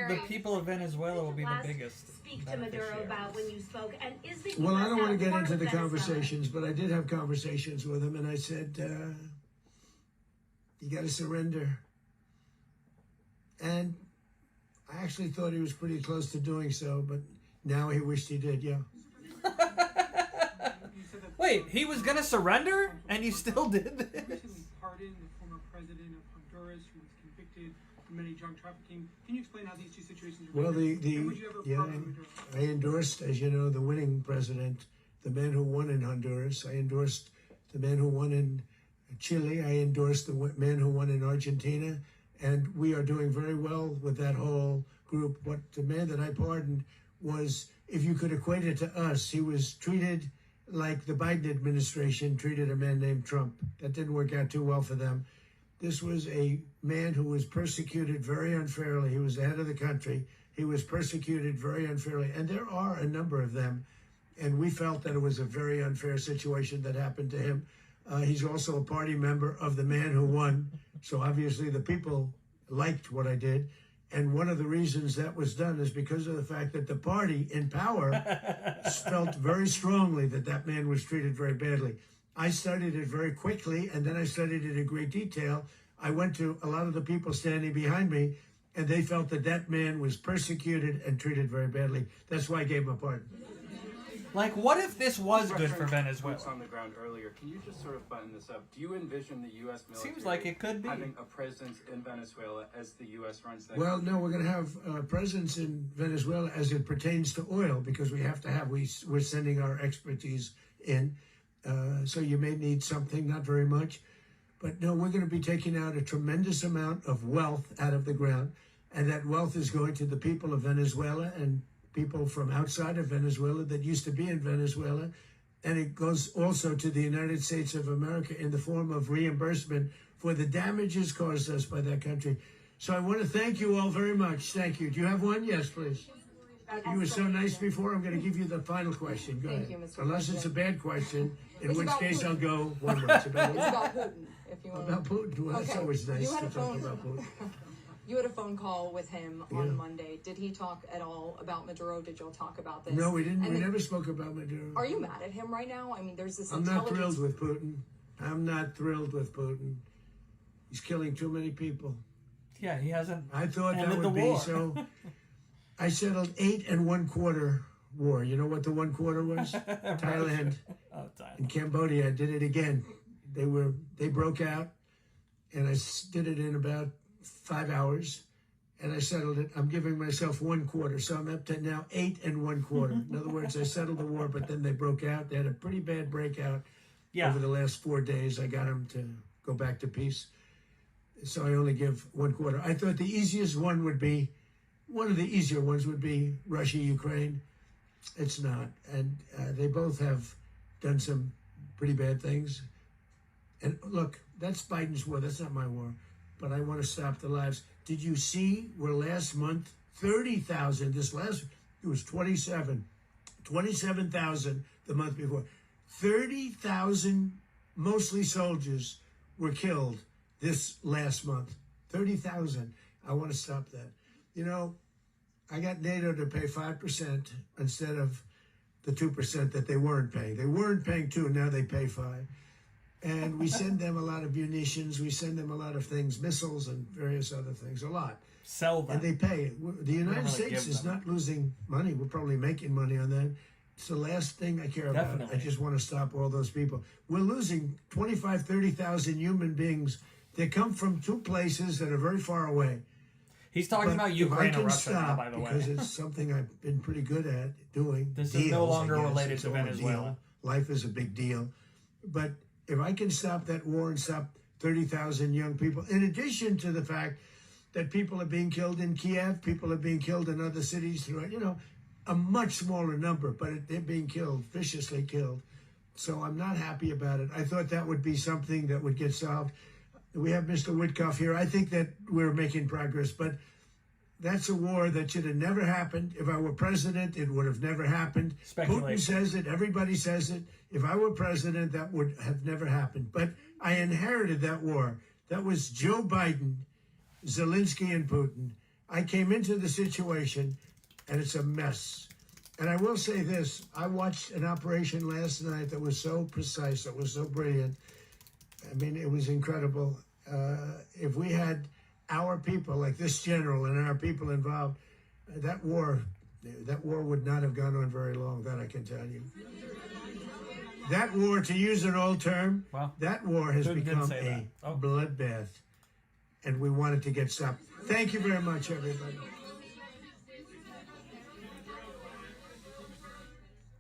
The people of Venezuela will be the biggest. Speak to Maduro about when you spoke, and is the Well, I don't want to get into the Venezuela? conversations, but I did have conversations with him, and I said, you got to surrender. And I actually thought he was pretty close to doing so, but now he wished he did, yeah. Wait, he was going to surrender, and he still did this? Recently pardoned the former president of Honduras, who was convicted of many drug trafficking. Can you explain how these two situations are Well, different? And would you ever pardon Maduro? I endorsed, as you know, the winning president, the man who won in Honduras. I endorsed the man who won in Chile. I endorsed the man who won in Argentina. And we are doing very well with that whole group. What the man that I pardoned was, if you could equate it to us, he was treated like the Biden administration treated a man named Trump. That didn't work out too well for them. This was a man who was persecuted very unfairly. He was the head of the country. He was persecuted very unfairly. And there are a number of them. And we felt that it was a very unfair situation that happened to him. He's also a party member of the man who won. So obviously the people liked what I did. And one of the reasons that was done is because of the fact that the party in power felt very strongly that that man was treated very badly. I studied it very quickly, and then I studied it in great detail. I went to a lot of the people standing behind me, and they felt that that man was persecuted and treated very badly. That's why I gave him a pardon. Like, what if this was good for Venezuela? Boots on the ground earlier. Can you just sort of button this up? Do you envision the U.S. military Seems like it could be having a presence in Venezuela as the U.S. runs that? Well, no, we're going to have a presence in Venezuela as it pertains to oil, because we have to have, we're sending our expertise in. So you may need something, not very much. But no, we're going to be taking out a tremendous amount of wealth out of the ground. And that wealth is going to the people of Venezuela and people from outside of Venezuela that used to be in Venezuela. And it goes also to the United States of America in the form of reimbursement for the damages caused us by that country. So I want to thank you all very much. Thank you. Do you have one? Yes, please. You were so nice before. I'm going to give you the final question. Go ahead. you, Mr. Unless it's a bad question, in It's which about case Putin. I'll go one way. It's about It's about Putin. If you want About Putin. Well, that's Okay. always nice You had to a talk phone- about Putin. You had a phone call with him Yeah. on Monday. Did he talk at all about Maduro? Did y'all talk about this? No, we didn't. And We then- never spoke about Maduro. Are you mad at him right now? I mean, there's this I'm not intelligence. thrilled with Putin. I'm not thrilled with Putin. He's killing too many people. Yeah, he hasn't. I thought that ended would the be war. so. I settled 8 1/4 war. You know what the 1/4 was? Thailand Oh, Thailand. and Cambodia. I did it again. They broke out, and I did it in about 5 hours, and I settled it. I'm giving myself 1/4, so I'm up to now 8 1/4. In other words, I settled the war, but then they broke out. They had a pretty bad breakout over the last 4 days. I got them to go back to peace, so I only give 1/4. I thought the easiest one would be, one of the easier ones would be Russia, Ukraine. It's not, and they both have done some pretty bad things. And look, that's Biden's war. That's not my war. But I want to stop the lives. Did you see where last month, 30,000, it was 27,000 the month before. 30,000, mostly soldiers, were killed this last month. 30,000. I want to stop that. You know, I got NATO to pay 5% instead of the 2% that they weren't paying. They weren't paying 2, now they pay 5. And we send them a lot of munitions. We send them a lot of things, missiles and various other things, a lot. Sell them. And they pay. The United really States give is them. not losing money. We're probably making money on that. It's the last thing I care about. Definitely. I just want to stop all those people. We're losing 25, 30,000 human beings. They come from 2 places that are very far away. He's talking But about if Ukraine I and can Russia now, stop, by the way. because it's something I've been pretty good at doing. This is no Deals, I longer guess. related It's to all a Venezuela. deal. Life is a big deal. But if I can stop that war and stop 30,000 young people, in addition to the fact that people are being killed in Kiev, people are being killed in other cities throughout, a much smaller number, but they're being killed, viciously killed. So I'm not happy about it. I thought that would be something that would get solved. We have Mr. Witkoff here. I think that we're making progress, but that's a war that should have never happened. If I were president, it would have never happened. Putin Speculation. says it. Everybody says it. If I were president, that would have never happened. But I inherited that war. That was Joe Biden, Zelensky, and Putin. I came into the situation, and it's a mess. And I will say this. I watched an operation last night that was so precise, that was so brilliant. I mean, it was incredible. If we had our people, like this general and our people involved, that war would not have gone on very long, that I can tell you. That war, to use an old term, that war has Putin did become say a bloodbath, and we want it to get stopped. Thank you very much, everybody.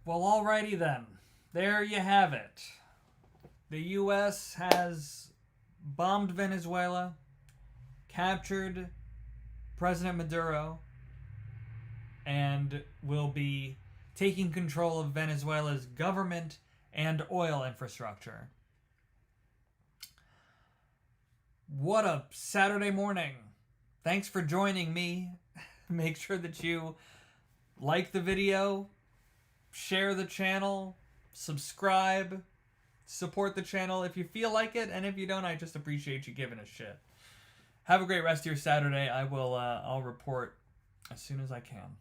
Well, alrighty then. There you have it. The U.S. has bombed Venezuela, captured President Maduro, and will be taking control of Venezuela's government and oil infrastructure. What a Saturday morning. Thanks for joining me. Make sure that you like the video, share the channel, subscribe, support the channel if you feel like it, and if you don't, I just appreciate you giving a shit. Have a great rest of your Saturday. I'll report as soon as I can.